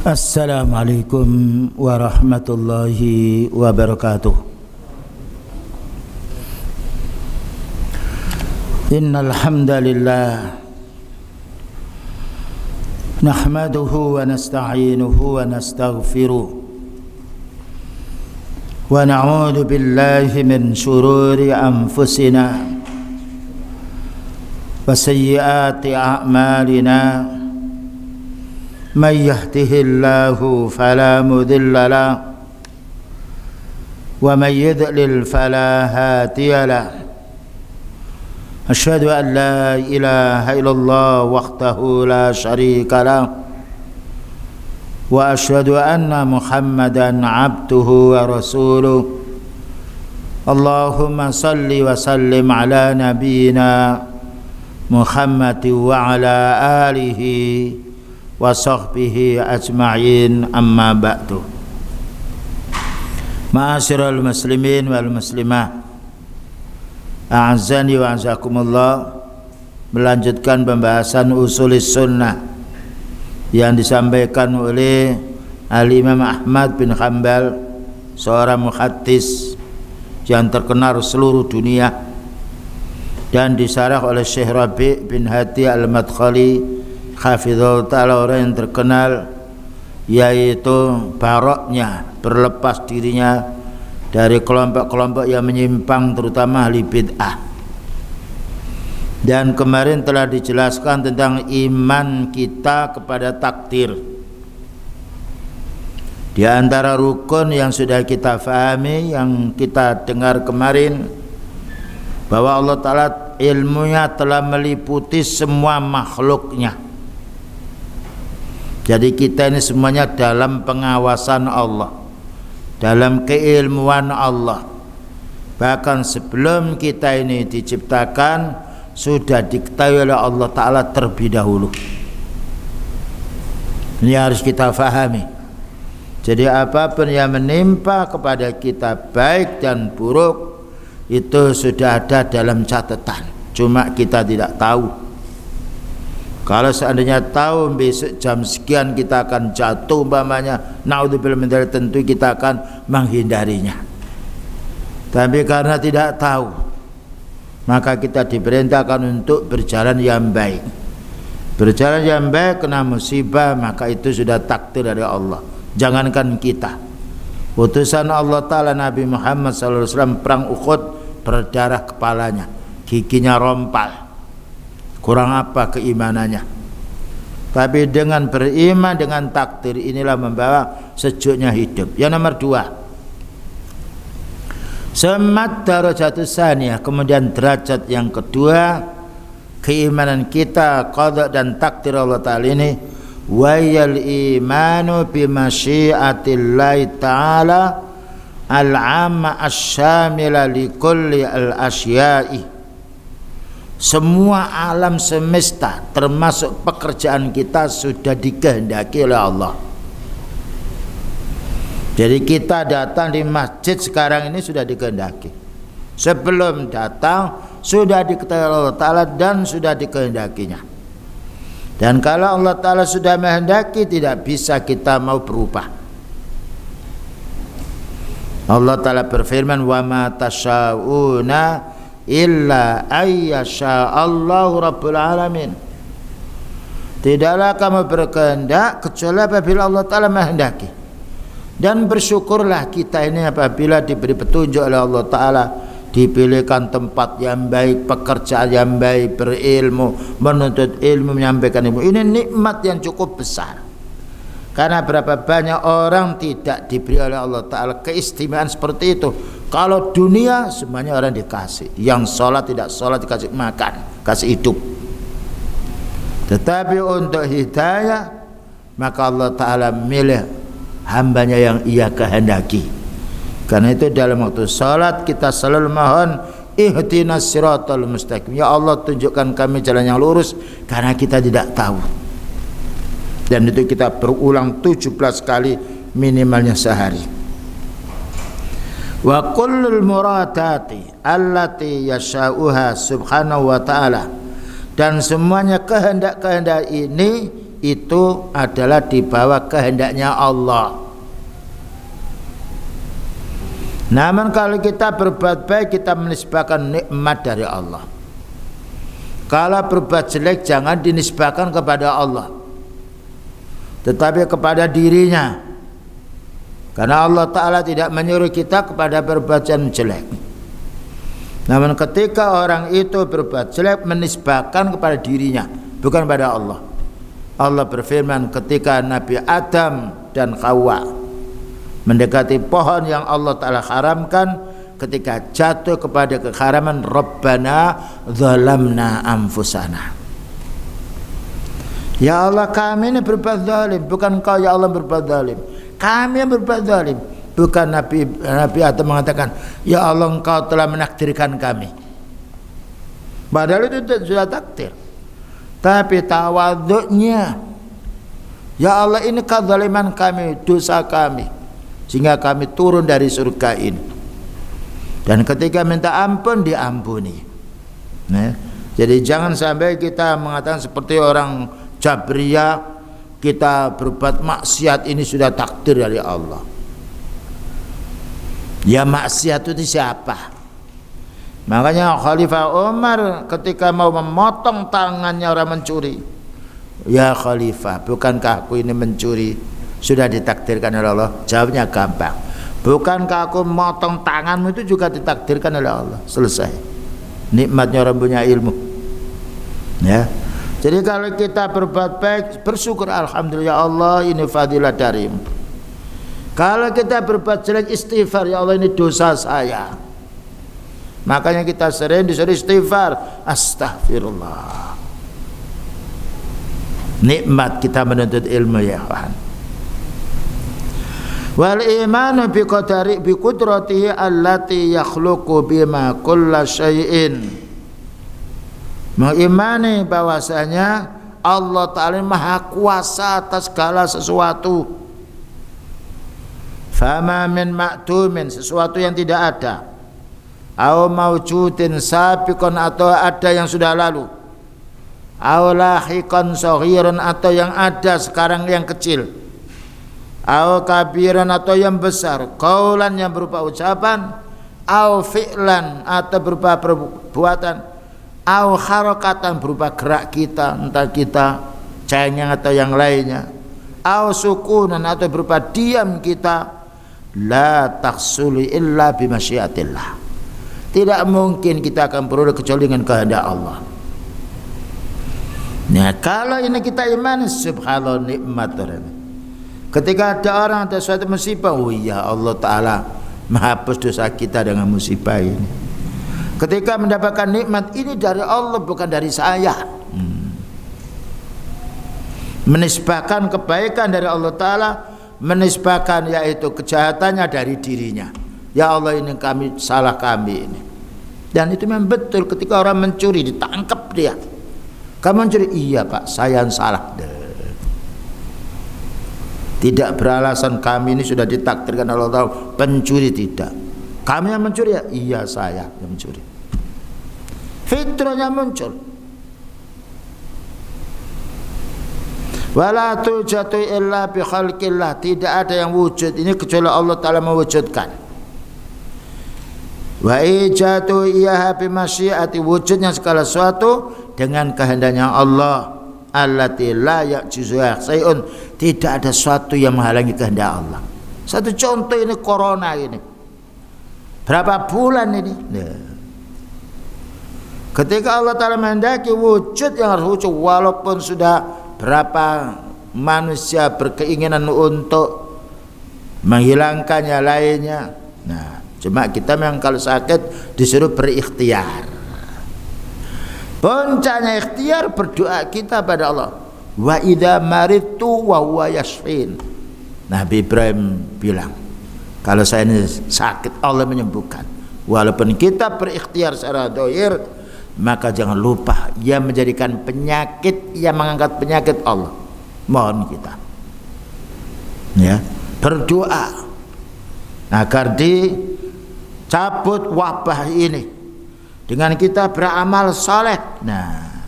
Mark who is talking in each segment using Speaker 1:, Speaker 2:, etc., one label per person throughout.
Speaker 1: Assalamualaikum warahmatullahi wabarakatuh. Innal hamdalillah nahmaduhu wa nasta'inuhu wa nastaghfiruh wa na'udzu billahi min shururi anfusina wa sayyiati a'malina. من يهده الله فلا مضل له ومن يضلل فلا هادي له أشهد أن لا إله إلا الله وحده لا شريك له وأشهد أن محمدا عبده ورسوله اللهم صل وسلم على نبينا محمد وعلى آله wa sahbihi ajma'in, amma ba'du. Ma'asyiral muslimin wal muslimah, a'azzani wa a'azzakumullah. Melanjutkan pembahasan usulis sunnah yang disampaikan oleh Al-Imam Ahmad bin Hanbal, seorang muhaddis yang terkenal seluruh dunia, dan disarah oleh Syekh Rabi' bin Hadi Al-Madkhali hafizahullah ta'ala, orang yang terkenal, yaitu baroknya berlepas dirinya dari kelompok-kelompok yang menyimpang, terutama ahli bid'ah. Dan kemarin telah dijelaskan tentang iman kita kepada takdir. Di antara rukun yang sudah kita fahami, yang kita dengar kemarin, bahwa Allah Ta'ala ilmunya telah meliputi semua makhluknya. Jadi kita ini semuanya dalam pengawasan Allah, dalam keilmuan Allah. Bahkan sebelum kita ini diciptakan, sudah diketahui oleh Allah Ta'ala terlebih dahulu. Ini harus kita fahami. Jadi apapun yang menimpa kepada kita, baik dan buruk, itu sudah ada dalam catatan, cuma kita tidak tahu. Kalau seandainya tahu besok jam sekian kita akan jatuh umpamanya, naudzubillah min dzalik, tentu kita akan menghindarinya. Tapi karena tidak tahu, maka kita diperintahkan untuk berjalan yang baik. Berjalan yang baik kena musibah, maka itu sudah takdir dari Allah. Jangankan kita, utusan Allah Ta'ala Nabi Muhammad SAW perang Uhud, berdarah kepalanya, giginya rompal. Kurang apa keimanannya? Tapi dengan beriman dengan takdir, inilah membawa sejuknya hidup. Yang nomor 2, semat darajatus saniyah, kemudian derajat yang kedua, keimanan kita qada dan takdir Allah Ta'ala ini, wayal imanu bimasyiatillahi ta'ala al-amma asyamila likulli al-asya'i. Semua alam semesta termasuk pekerjaan kita sudah dikehendaki oleh Allah. Jadi kita datang di masjid sekarang ini sudah dikehendaki. Sebelum datang sudah diketahui Allah Ta'ala dan sudah dikehendakinya. Dan kalau Allah Ta'ala sudah menghendaki, tidak bisa kita mau berubah. Allah Ta'ala berfirman, wa ma tasyauna illa ayyasha Allahu Rabbul Alamin. Tidaklah kamu berkehendak kecuali apabila Allah Ta'ala menghendaki. Dan bersyukurlah kita ini apabila diberi petunjuk oleh Allah Ta'ala, dipilihkan tempat yang baik, pekerjaan yang baik, berilmu, menuntut ilmu, menyampaikan ilmu. Ini nikmat yang cukup besar. Karena berapa banyak orang tidak diberi oleh Allah Ta'ala keistimewaan seperti itu. Kalau dunia semuanya orang dikasih, yang sholat tidak sholat dikasih makan, kasih hidup. Tetapi untuk hidayah, maka Allah Ta'ala milih hambanya yang ia kehendaki. Karena itu dalam waktu sholat kita selalu mohon, ihdinas siratal mustaqim, ya Allah tunjukkan kami jalan yang lurus, karena kita tidak tahu. Dan itu kita berulang 17 kali minimalnya sehari. Wa kullul muradati allati yasha'uha subhanahu wa ta'ala, dan semuanya kehendak-kehendak ini itu adalah di bawah kehendaknya Allah. Namun kalau kita berbuat baik, kita menisbahkan nikmat dari Allah. Kalau berbuat jelek jangan dinisbahkan kepada Allah, tetapi kepada dirinya. Karena Allah Ta'ala tidak menyuruh kita kepada perbuatan jelek. Namun ketika orang itu berbuat jelek, menisbahkan kepada dirinya, bukan pada Allah. Allah berfirman ketika Nabi Adam dan Hawa mendekati pohon yang Allah Ta'ala haramkan, ketika jatuh kepada keharaman, Rabbana zalamna anfusana. Ya Allah, kami ini berbuat zalim, bukan Kau ya Allah berbuat zalim. Kami yang berbuat zalim. Bukan Nabi Adam mengatakan, ya Allah Engkau telah menakdirkan kami. Padahal itu sudah takdir. Tapi tawaduknya, ya Allah ini kezaliman kami, dosa kami, sehingga kami turun dari surga ini. Dan ketika minta ampun, diampuni. Nah, jadi jangan sampai kita mengatakan seperti orang Jabriyah, kita berbuat maksiat ini sudah takdir dari Allah. Ya maksiat itu siapa? Makanya Khalifah Umar ketika mau memotong tangannya orang mencuri, ya Khalifah, bukankah aku ini mencuri sudah ditakdirkan oleh Allah? Jawabnya gampang, bukankah aku memotong tanganmu itu juga ditakdirkan oleh Allah? Selesai. Nikmatnya orang punya ilmu. Ya. Jadi kalau kita berbuat baik, bersyukur, alhamdulillah ya Allah ini fadilah darimu. Kalau kita berbuat jelek, istighfar, ya Allah ini dosa saya. Makanya kita sering disuruh istighfar, astaghfirullah. Nikmat kita menuntut ilmu ya Tuhan. Wal imanu bi qadari bi qudratihi allati yakhluqu bima kulla syai'in. Mengimani bahwasanya Allah Ta'ala maha kuasa atas segala sesuatu. Fama min ma'tumin, sesuatu yang tidak ada, au mawjudin sabiqun, atau ada yang sudah lalu, au lahiqan saghirun, atau yang ada sekarang yang kecil, au kabiran, atau yang besar, qaulan yang berupa ucapan, au fi'lan, atau berupa perbuatan, au harakatan, berupa gerak kita, entah kita cengeng atau yang lainnya, au sukunan, atau berupa diam kita, la taksuli illa bimasyiatillah. Tidak mungkin kita akan beroleh kecuali dengan kehendak Allah. Nah, kalau ini kita imani, subhanallah, nikmat. Ketika ada orang ada suatu musibah, oh iya Allah Ta'ala menghapus dosa kita dengan musibah ini. Ketika mendapatkan nikmat ini dari Allah, bukan dari saya. Menisbahkan kebaikan dari Allah Ta'ala, menisbahkan yaitu kejahatannya dari dirinya. Ya Allah ini kami, salah kami ini. Dan itu memang betul, ketika orang mencuri ditangkap dia, kamu mencuri, iya Pak saya yang salah. Tidak beralasan kami ini sudah ditakdirkan Allah Ta'ala pencuri, tidak. Kami yang mencuri, ya iya saya yang mencuri. Fitrahnya muncul. Wala tujatu illa bi khalqillah, tidak ada yang wujud ini kecuali Allah Ta'ala mewujudkan. Wa ijatu iyaha bi masyiati, wujudnya segala sesuatu dengan kehendaknya Allah. Allati la ya'jizuha sayun, tidak ada sesuatu yang menghalangi kehendak Allah. Satu contoh ini corona ini. Berapa bulan ini? Nah. Ketika Allah Ta'ala menghendaki wujud yang harus wujud, walaupun sudah berapa manusia berkeinginan untuk menghilangkannya lainnya. Nah, cuma kita memang kalau sakit disuruh berikhtiar. Puncaknya ikhtiar, berdoa kita pada Allah. Wa idza maridtu wa huwa yashfin. Nabi Ibrahim bilang, kalau saya ini sakit Allah menyembuhkan. Walaupun kita berikhtiar secara zahir, maka jangan lupa ia menjadikan penyakit, ia mengangkat penyakit Allah. Mohon kita ya berdoa agar dicabut wabah ini dengan kita beramal saleh. Nah,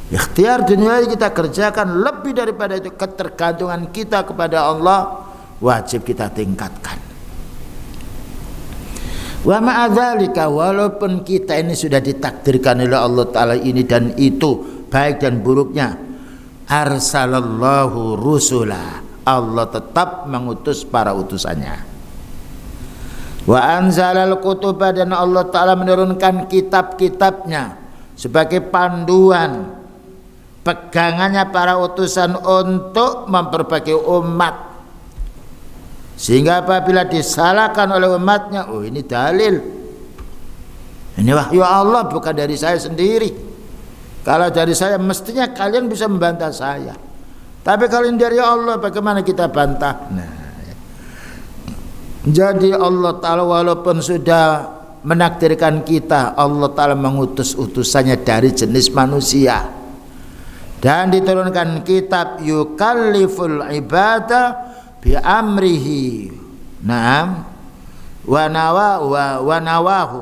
Speaker 1: Ikhtiar dunia kita kerjakan, lebih daripada itu ketergantungan kita kepada Allah wajib kita tingkatkan. Wa ma'adzalika, walaupun kita ini sudah ditakdirkan oleh Allah Ta'ala ini dan itu, baik dan buruknya, arsalallahu rusula, Allah tetap mengutus para utusannya. Wa anzalal kutuba, dan Allah Ta'ala menurunkan kitab-kitabnya sebagai panduan pegangannya para utusan untuk memperbaiki umat, sehingga apabila disalahkan oleh umatnya, oh ini dalil, ini wahyu Allah, bukan dari saya sendiri. Kalau dari saya mestinya kalian bisa membantah saya, tapi kalau ini dari Allah bagaimana kita bantah? Nah, jadi Allah Ta'ala walaupun sudah menakdirkan kita, Allah Ta'ala mengutus utusannya dari jenis manusia dan diturunkan kitab yukalliful ibadah bi amrihi, na'am, wa nawahu,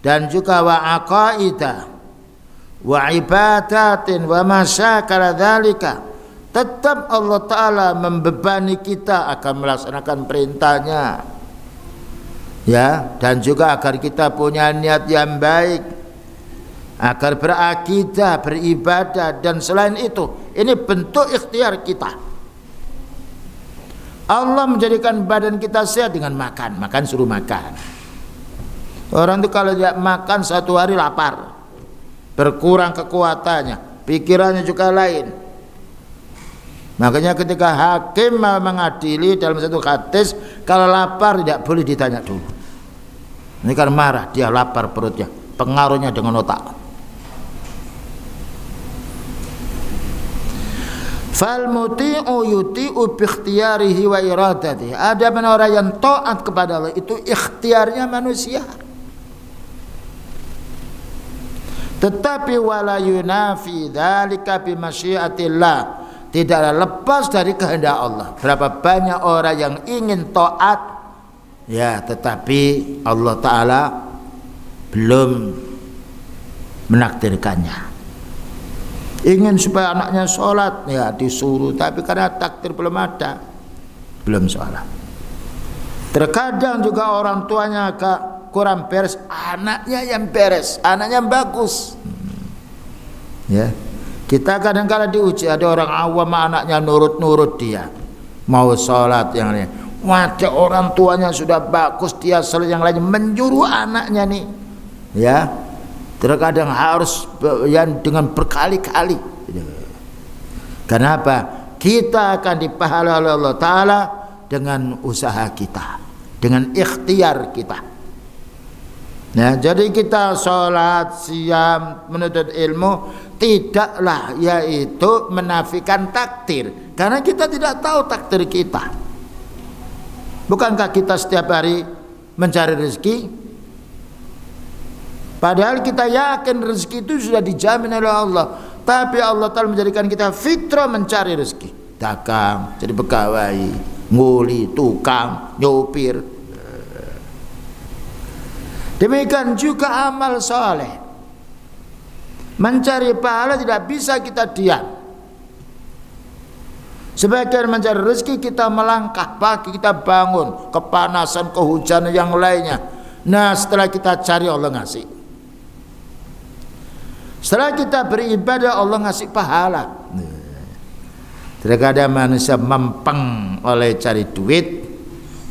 Speaker 1: dan juga wa aqaida wa ibadatin wa masyakala dzalika. Tetap Allah Ta'ala membebani kita akan melaksanakan perintahnya, ya, dan juga agar kita punya niat yang baik, agar berakidah, beribadah, dan selain itu ini bentuk ikhtiar kita. Allah menjadikan badan kita sehat dengan makan suruh makan. Orang itu kalau tidak makan satu hari lapar, berkurang kekuatannya, pikirannya juga lain. Makanya ketika hakim mengadili dalam satu hadis, kalau lapar tidak boleh ditanya dulu. Ini kan marah, dia lapar perutnya, pengaruhnya dengan otak. Fal muti'u yuti'u bi ikhtiyarihi wa iradatihi. Ada orang yang taat kepada Allah itu ikhtiarnya manusia. Tetapi wala yunafi dzalika bi masyiatillah, tidaklah lepas dari kehendak Allah. Berapa banyak orang yang ingin taat, ya, tetapi Allah Ta'ala belum menakdirkannya. Ingin supaya anaknya sholat, ya disuruh, tapi karena takdir belum ada, belum sholat. Terkadang juga orang tuanya agak kurang beres, anaknya yang beres, anaknya yang bagus. Ya, kita kadang-kadang diuji, ada orang awam anaknya nurut-nurut, dia mau sholat yang lain. Wajah orang tuanya sudah bagus, dia sholat yang lain, menyuruh anaknya nih, ya. Terkadang harus yang dengan berkali-kali. Kenapa? Kita akan dipahala oleh Allah Ta'ala dengan usaha kita, dengan ikhtiar kita. Nah, jadi kita sholat, siam, menuntut ilmu tidaklah yaitu menafikan takdir, karena kita tidak tahu takdir kita. Bukankah kita setiap hari mencari rezeki? Padahal kita yakin rezeki itu sudah dijamin oleh Allah, tapi Allah Ta'ala menjadikan kita fitrah mencari rezeki. Dagang, jadi pegawai, nguli, tukang, nyopir. Demikian juga amal soleh. Mencari pahala tidak bisa kita diam. Sebagian mencari rezeki kita melangkah pagi, kita bangun, kepanasan, kehujanan yang lainnya. Nah, setelah kita cari Allah ngasih. Setelah kita beribadah Allah ngasih pahala. Terkadang manusia mempeng oleh cari duit,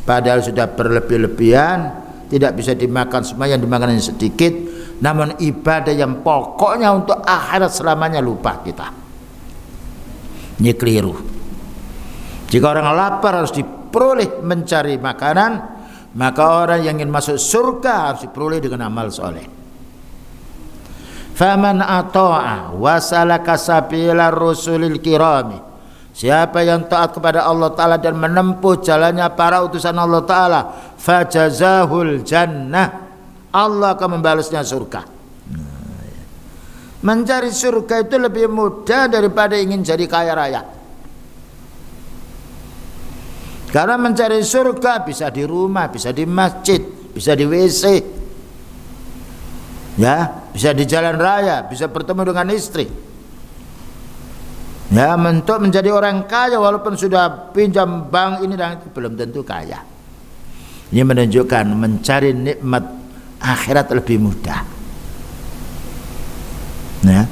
Speaker 1: padahal sudah berlebih-lebihan, tidak bisa dimakan semua, yang dimakan hanya sedikit. Namun ibadah yang pokoknya untuk akhirat selamanya lupa kita. Ini keliru. Jika orang lapar harus diperoleh mencari makanan, maka orang yang ingin masuk surga harus diperoleh dengan amal soleh. Faman ata'a wa salaka sabila rusulil kirami, siapa yang taat kepada Allah Ta'ala dan menempuh jalannya para utusan Allah Ta'ala, fajazahul jannah, Allah akan membalasnya surga. Mencari surga itu lebih mudah daripada ingin jadi kaya raya. Karena mencari surga bisa di rumah, bisa di masjid, bisa di WC, ya. bisa di jalan raya, bisa bertemu dengan istri. Ya, untuk menjadi orang kaya walaupun sudah pinjam bank ini dan itu belum tentu kaya. Ini menunjukkan mencari nikmat akhirat lebih mudah. Ya.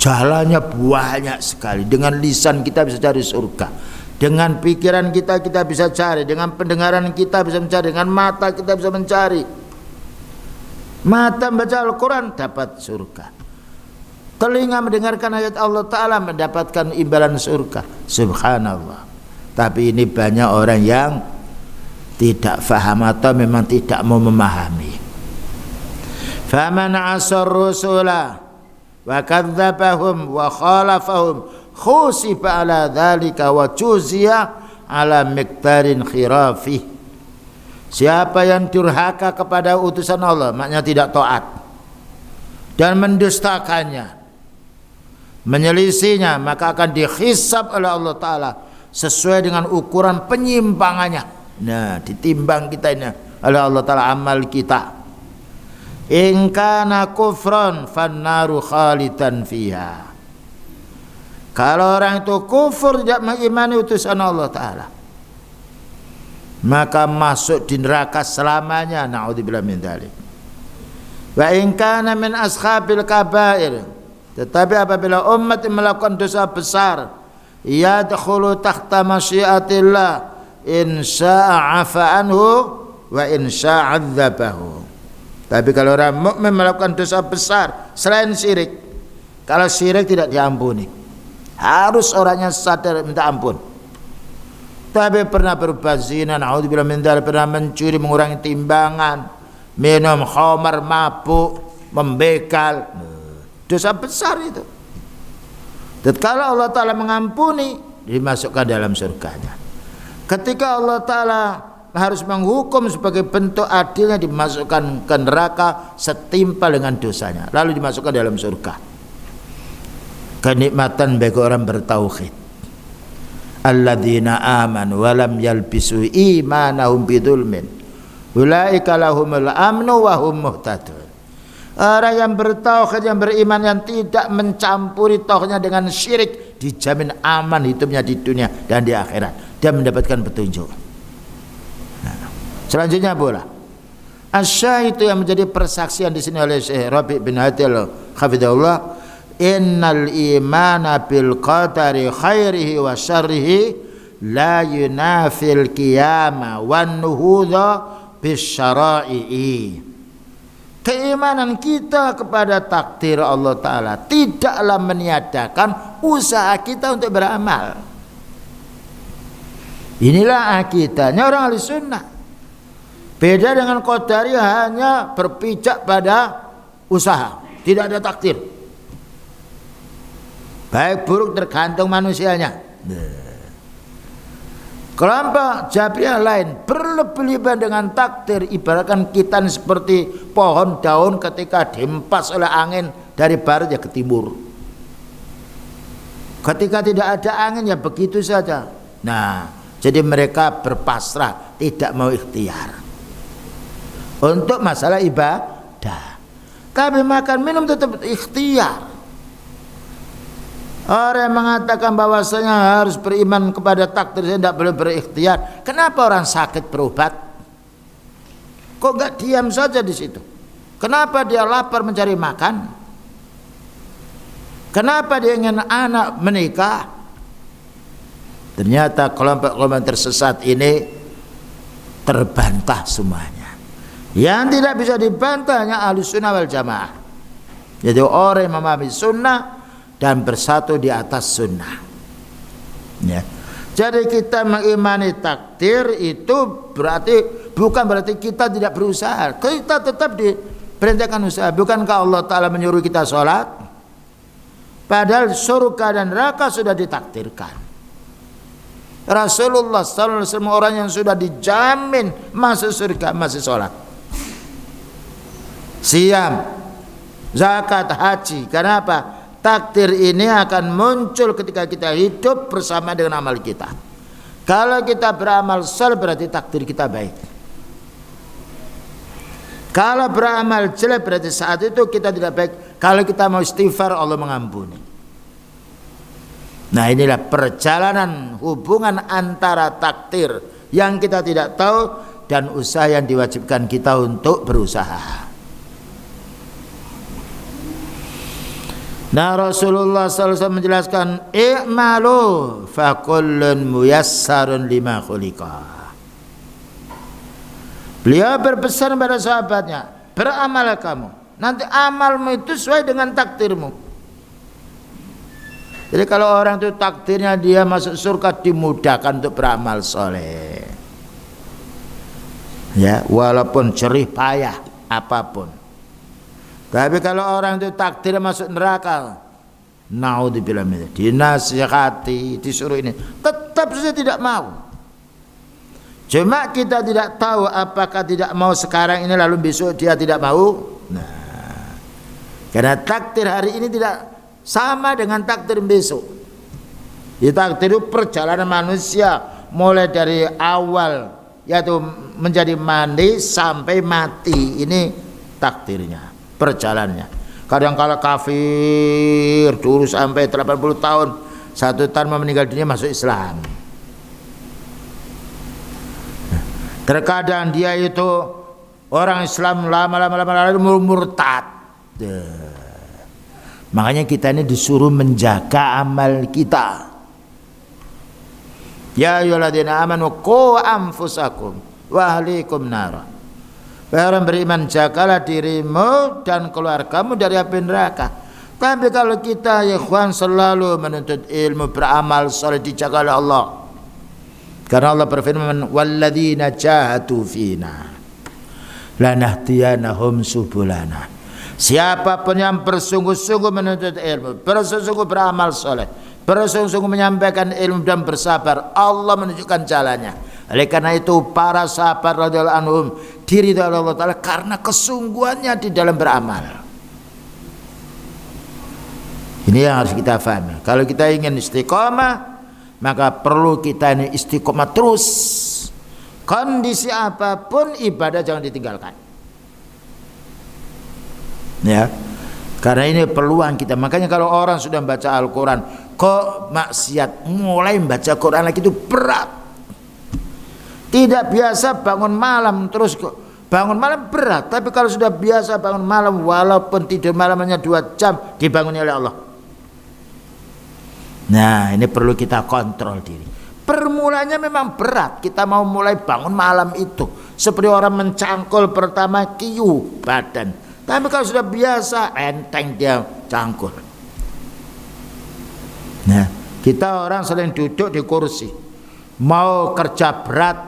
Speaker 1: Jalannya banyak sekali. Dengan lisan kita bisa cari surga. Dengan pikiran kita bisa cari. Dengan pendengaran kita bisa mencari. Dengan mata kita bisa mencari. Mata membaca Al-Quran dapat surga. Telinga mendengarkan ayat Allah Ta'ala mendapatkan imbalan surga. Subhanallah. Tapi ini banyak orang yang tidak faham atau memang tidak mau memahami. Faman asar rusula wa kadzdzabahum wa khalafahum khusifa ala dzalika wa juziya ala miqdarin khirafih. Siapa yang durhaka kepada utusan Allah, maknanya tidak taat dan mendustakannya, menyelisihinya, maka akan dihisab oleh Allah Ta'ala sesuai dengan ukuran penyimpangannya. Nah, ditimbang kita ini oleh Allah Ta'ala amal kita. In kana kufran fannaru khalidan fiha. Kalau orang itu kufur, tidak mengimani utusan Allah Ta'ala, maka masuk di neraka selamanya. Na'udzubillah min dzalik. Wa in kana min ashabil kabair, tetapi apabila umat yang melakukan dosa besar, yadkhulu tahta masyiatillah in syaa'a 'afa anhu wa in syaa'a 'adzabahu. Tapi kalau orang mukmin melakukan dosa besar selain syirik, kalau syirik tidak diampuni, harus orangnya sadar minta ampun. Tapi pernah berbuat zina, naudzubillah min dzalik, pernah mencuri, mengurangi timbangan, minum khamar, mabuk, membekal, dosa besar itu. Dan kalau Allah Ta'ala mengampuni, dimasukkan dalam surganya. Ketika Allah Ta'ala harus menghukum sebagai bentuk adilnya, dimasukkan ke neraka setimpal dengan dosanya, lalu dimasukkan dalam surga. Kenikmatan bagi orang bertauhid. Alladzina amanu wa lam yalbisu imanahum bidzulmin ulaika lahumul amnu wa hum muhtadun. Orang yang bertauhid, yang beriman, yang tidak mencampuri tauhidnya dengan syirik, dijamin aman hidupnya di dunia dan di akhirat. Dia mendapatkan petunjuk. Selanjutnya pula Asy-Syahid itu yang menjadi persaksian di sini oleh Syekh Rabi' bin Hadi al-Hafidhahullah, innal imana bil qadari khairihi wa syarrihi la yunafil qiyama wan nuhudha bis syara'i. Keimanan kita kepada takdir Allah Ta'ala tidaklah meniadakan usaha kita untuk beramal. Inilah akidahnya orang ahli sunnah. Beda dengan Qadari, hanya berpijak pada usaha, tidak ada takdir. Baik buruk tergantung manusianya. Kelompok Jabriyah lain berlebih-lebihan dengan takdir, ibaratkan kita seperti pohon daun ketika dihempas oleh angin dari barat ya ke timur. Ketika tidak ada angin ya begitu saja. Nah, jadi mereka berpasrah, tidak mau ikhtiar untuk masalah ibadah. Tapi makan minum tetap ikhtiar. Orang yang mengatakan bahwasanya harus beriman kepada takdir, saya tidak boleh berikhtiar. Kenapa orang sakit berobat? Kok gak diam saja di situ? Kenapa dia lapar mencari makan? Kenapa dia ingin anak menikah? Ternyata kelompok-kelompok tersesat ini terbantah semuanya. Yang tidak bisa dibantah hanya ahli sunnah wal jamaah. Jadi orang yang memahami sunnah dan bersatu di atas sunnah. Ya. Jadi kita mengimani takdir itu bukan berarti kita tidak berusaha. Kita tetap diperintahkan usaha. Bukankah Allah Ta'ala menyuruh kita sholat? Padahal surga dan neraka sudah ditakdirkan. Rasulullah SAW orang yang sudah dijamin masuk surga masih sholat, siam, zakat, haji. Kenapa? Takdir ini akan muncul ketika kita hidup bersama dengan amal kita. Kalau kita beramal saleh berarti takdir kita baik. Kalau beramal jelek berarti saat itu kita tidak baik. Kalau kita mau istighfar Allah mengampuni. Nah inilah perjalanan hubungan antara takdir yang kita tidak tahu dan usaha yang diwajibkan kita untuk berusaha. Nah Rasulullah SAW menjelaskan i'malu fa kullun muyassarun lima khuliqa. Beliau berpesan pada sahabatnya, beramal kamu, nanti amalmu itu sesuai dengan takdirmu. Jadi kalau orang itu takdirnya dia masuk surga, dimudahkan untuk beramal soleh. Ya, walaupun jerih payah apapun. Tapi kalau orang itu takdirnya masuk neraka, naudzubillah min dzalik, dinasihati, disuruh ini, tetap saja tidak mau. Cuma kita tidak tahu apakah tidak mau sekarang ini lalu besok dia tidak mau. Nah, karena takdir hari ini tidak sama dengan takdir besok. Di takdir itu perjalanan manusia mulai dari awal yaitu menjadi mandi sampai mati. Ini takdirnya, perjalanannya. Kadang kala kafir dulu sampai 80 tahun, 1 tahun mau meninggal dunia masuk Islam. Terkadang dia itu orang Islam lama-lama murtad. Makanya kita ini disuruh menjaga amal kita. Ya ayyuhalladzina amanu qu anfusakum wa ahlikum nar. Wahai orang beriman, jagalah dirimu dan keluargamu dari api neraka. Tapi kalau kita ya ikhwan selalu menuntut ilmu, beramal saleh, dijaga oleh Allah. Karena Allah berfirman, walladzina jahadu fina lanahdiyanahum subulana. Siapapun yang bersungguh-sungguh menuntut ilmu, bersungguh-sungguh beramal soleh, bersungguh-sungguh menyampaikan ilmu dan bersabar, Allah menunjukkan jalannya. Oleh karena itu para sahabat radhiyallahu anhum diridhoi oleh Allah Ta'ala karena kesungguhannya di dalam beramal. Ini yang harus kita pahami. Kalau kita ingin istiqomah, maka perlu kita ini istiqomah terus. Kondisi apapun ibadah jangan ditinggalkan. Ya. Karena ini peluang kita. Makanya kalau orang sudah baca Al-Quran kok maksiat, mulai membaca Quran lagi itu berat. Tidak biasa bangun malam terus kok. Bangun malam berat. Tapi kalau sudah biasa bangun malam walaupun tidur malamnya 2 jam dibangunnya oleh Allah. Nah ini perlu kita kontrol diri. Permulanya memang berat. Kita mau mulai bangun malam itu seperti orang mencangkul pertama kiu badan. Tapi kalau sudah biasa enteng dia cangkul. Nah kita orang sering duduk di kursi, mau kerja berat,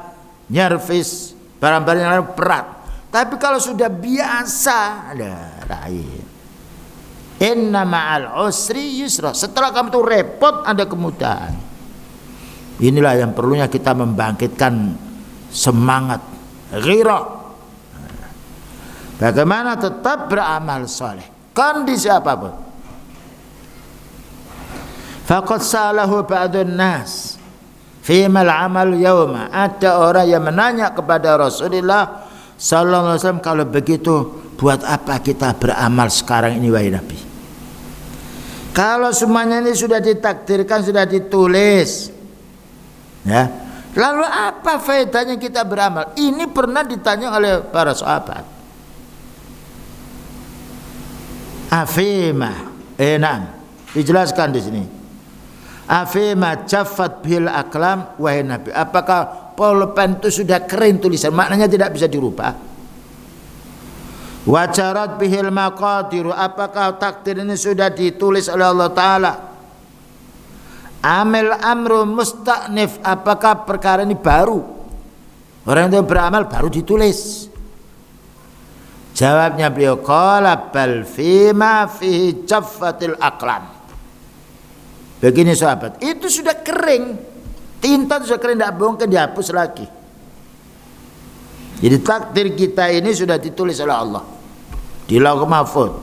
Speaker 1: nyervis barang-barang yang lain berat. Tapi kalau sudah biasa ada lain. Inna ma'al usri yusra. Setelah kamu tuh repot ada kemudahan. Inilah yang perlunya kita membangkitkan semangat ghirah. Bagaimana tetap beramal soleh kondisi apapun. Faqad salahu ba'dun nas fimal amal yauma. Ada orang yang menanya kepada Rasulullah sallallahu alaihi wasallam, kalau begitu buat apa kita beramal sekarang ini wahai Nabi? Kalau semuanya ini sudah ditakdirkan, sudah ditulis, ya, lalu apa faedahnya kita beramal? Ini pernah ditanya oleh para sahabat. Afima, dijelaskan di sini. Afima jaffat bil aklam wahai Nabi. Apakah pulpen itu sudah kering tulisan? Maknanya tidak bisa dirubah. Wajarat bihil maqadiru, apakah takdir ini sudah ditulis oleh Allah Ta'ala? Amil amru musta'nif, apakah perkara ini baru? Orang yang beramal baru ditulis. Jawabnya beliau, qala bal fima fihi jaffatil aqlam. Begini sahabat, itu sudah kering, tinta sudah kering, tidak mungkin dihapus lagi. Jadi takdir kita ini sudah ditulis oleh Allah di Lauh Mahfuz.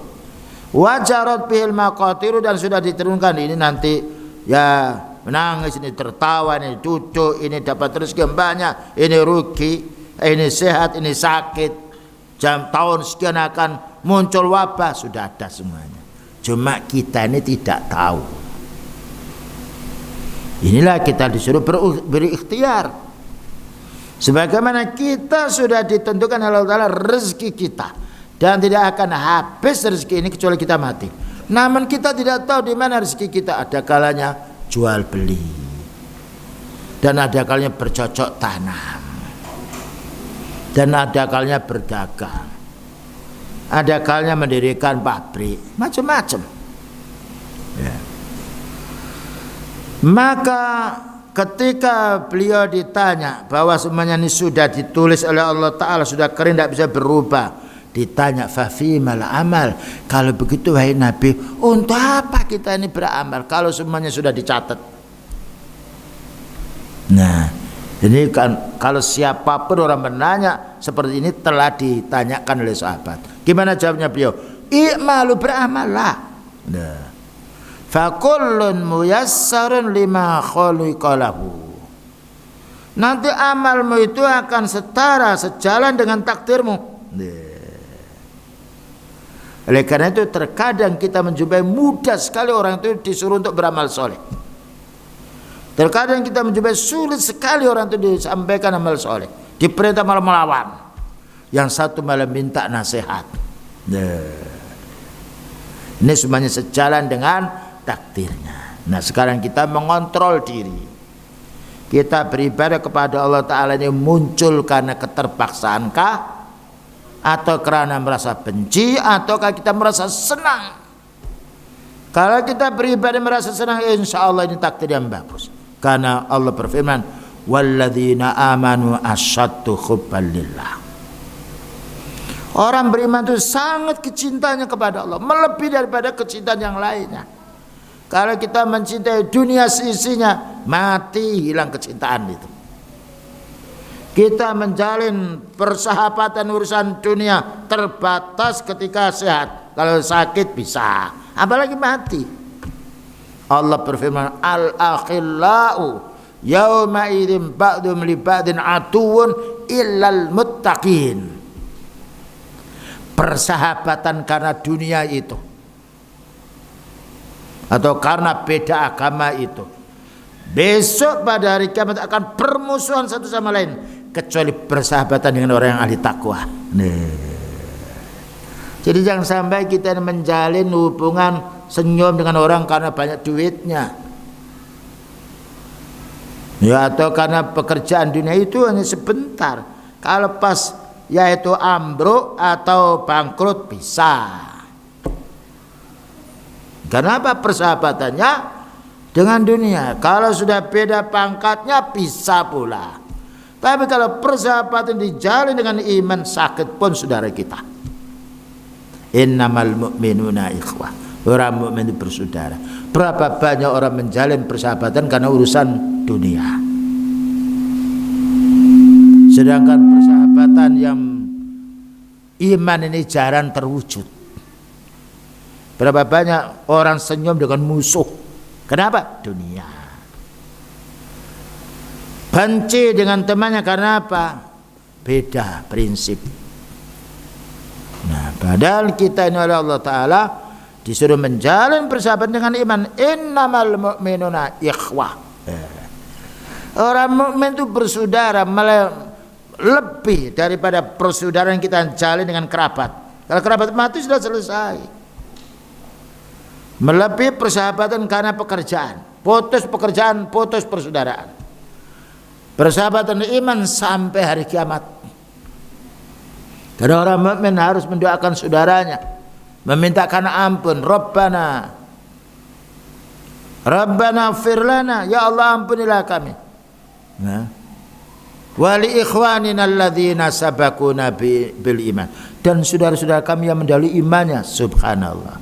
Speaker 1: Wajarat bihil maqatiru, dan sudah diturunkan ini nanti ya menangis, ini tertawa, ini duduk, ini dapat rezeki banyak, ini rugi, ini sehat, ini sakit. tahun sekian akan muncul wabah, sudah ada semuanya. Cuma kita ini tidak tahu. Inilah kita disuruh berikhtiar. Sebagaimana kita sudah ditentukan oleh Allah Ta'ala rezeki kita, dan tidak akan habis rezeki ini kecuali kita mati. Namun kita tidak tahu di mana rezeki kita. Ada kalanya jual beli, dan ada kalanya bercocok tanam, dan ada kalanya berdagang, ada kalanya mendirikan pabrik, macam-macam. Ya. Maka ketika beliau ditanya bahwa semuanya ini sudah ditulis oleh Allah Ta'ala, sudah kering, tidak bisa berubah, ditanya fafimal amal, kalau begitu wahai Nabi, untuk apa kita ini beramal kalau semuanya sudah dicatat? Nah, ini kan kalau siapapun orang menanya seperti ini telah ditanyakan oleh sahabat. Gimana jawabnya beliau? I'malu, beramallah. Nah, fakullun muyassarun lima khuliqa lahu. Nanti amalmu itu akan setara, sejalan dengan takdirmu. Nah. Oleh karena itu terkadang kita menjumpai mudah sekali orang itu disuruh untuk beramal soleh. Terkadang kita menjumpai sulit sekali orang itu disampaikan amal soleh, diperintah malah melawan. Yang satu malah minta nasihat. Ini semuanya sejalan dengan takdirnya. Nah, sekarang kita mengontrol diri. Kita beribadah kepada Allah Ta'ala ini muncul karena keterpaksaankah, atau karena merasa benci, ataukah kita merasa senang? Kalau kita beribadah merasa senang, insya Allah ini takdir yang bagus. Karena Allah berfirman, walladzina amanu asyaddu hubban lillah. Orang beriman itu sangat kecintanya kepada Allah, melebihi daripada kecintaan yang lainnya. Kalau kita mencintai dunia seisinya, mati, hilang kecintaan itu. Kita menjalin persahabatan urusan dunia terbatas ketika sehat. Kalau sakit bisa, apalagi mati. Allah berfirman, al-akhillau yauma idzin ba'dhum li ba'din aduwwun illal muttaqin. Persahabatan karena dunia itu, atau karena beda agama itu, besok pada hari kiamat akan bermusuhan satu sama lain, kecuali persahabatan dengan orang yang ahli takwa. Jadi jangan sampai kita menjalin hubungan senyum dengan orang karena banyak duitnya, ya, atau karena pekerjaan dunia itu hanya sebentar. Kalau pas yaitu ambruk atau bangkrut bisa. Kenapa? Persahabatannya dengan dunia. Kalau sudah beda pangkatnya bisa pula. Tapi kalau persahabatan dijalin dengan iman, sakit pun saudara kita. Innamal mu'minuna ikhwah. Orang mukmin itu bersaudara. Berapa banyak orang menjalin persahabatan karena urusan dunia. Sedangkan persahabatan yang iman ini jarang terwujud. Berapa banyak orang senyum dengan musuh. Kenapa? Dunia. Benci dengan temannya karena apa? Beda prinsip. Nah, padahal kita ini oleh Allah Ta'ala disuruh menjalin persahabatan dengan iman. Innamal mu'minuna ikhwah. Orang mukmin itu bersaudara, lebih daripada persaudaraan yang kita jalin dengan kerabat. Kalau kerabat mati sudah selesai. Melebihi persahabatan karena pekerjaan, putus pekerjaan, putus persaudaraan. Persahabatan iman sampai hari kiamat. Karena orang mukmin harus mendoakan saudaranya, memintakan ampun. Rabbana ighfir lana, ya Allah ampunilah kami. Nah, wali ikhwanina alladzina sabaquna bil iman, dan saudara-saudara kami yang mendahului imannya. Subhanallah.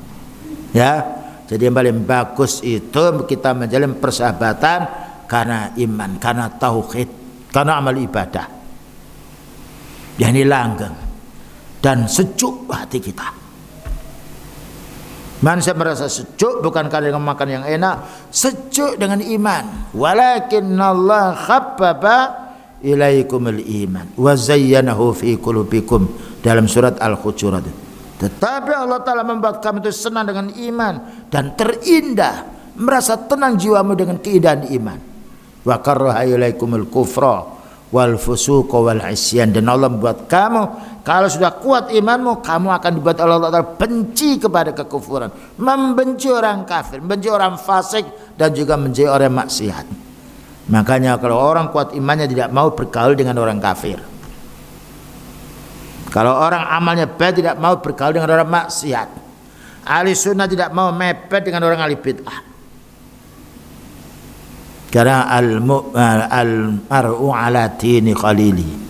Speaker 1: Ya, jadi yang paling bagus itu kita menjalin persahabatan karena iman, karena tauhid, karena amal ibadah. Yang ini langgeng dan sejuk hati kita. Manusia merasa sejuk bukan karena makan yang enak, sejuk dengan iman. Walakinnallaha khabbaba ilaikumul iman wa zayyanahu fi qulubikum dalam surat Al-Hujurat. Tetapi Allah Ta'ala membuat kamu itu senang dengan iman dan terindah, merasa tenang jiwamu dengan keindahan iman. Wa karraha ilaikumul kufra wal fusuq wal isyan, dan Allah membuat kamu kalau sudah kuat imanmu, kamu akan dibuat Allah Ta'ala benci kepada kekufuran, membenci orang kafir, membenci orang fasik, dan juga membenci orang maksiat. Makanya kalau orang kuat imannya tidak mau bergaul dengan orang kafir. Kalau orang amalnya baik tidak mau bergaul dengan orang maksiat. Ahli sunnah tidak mau mepet dengan orang ahli bid'ah. Karena al-mar'u ala dini khalili.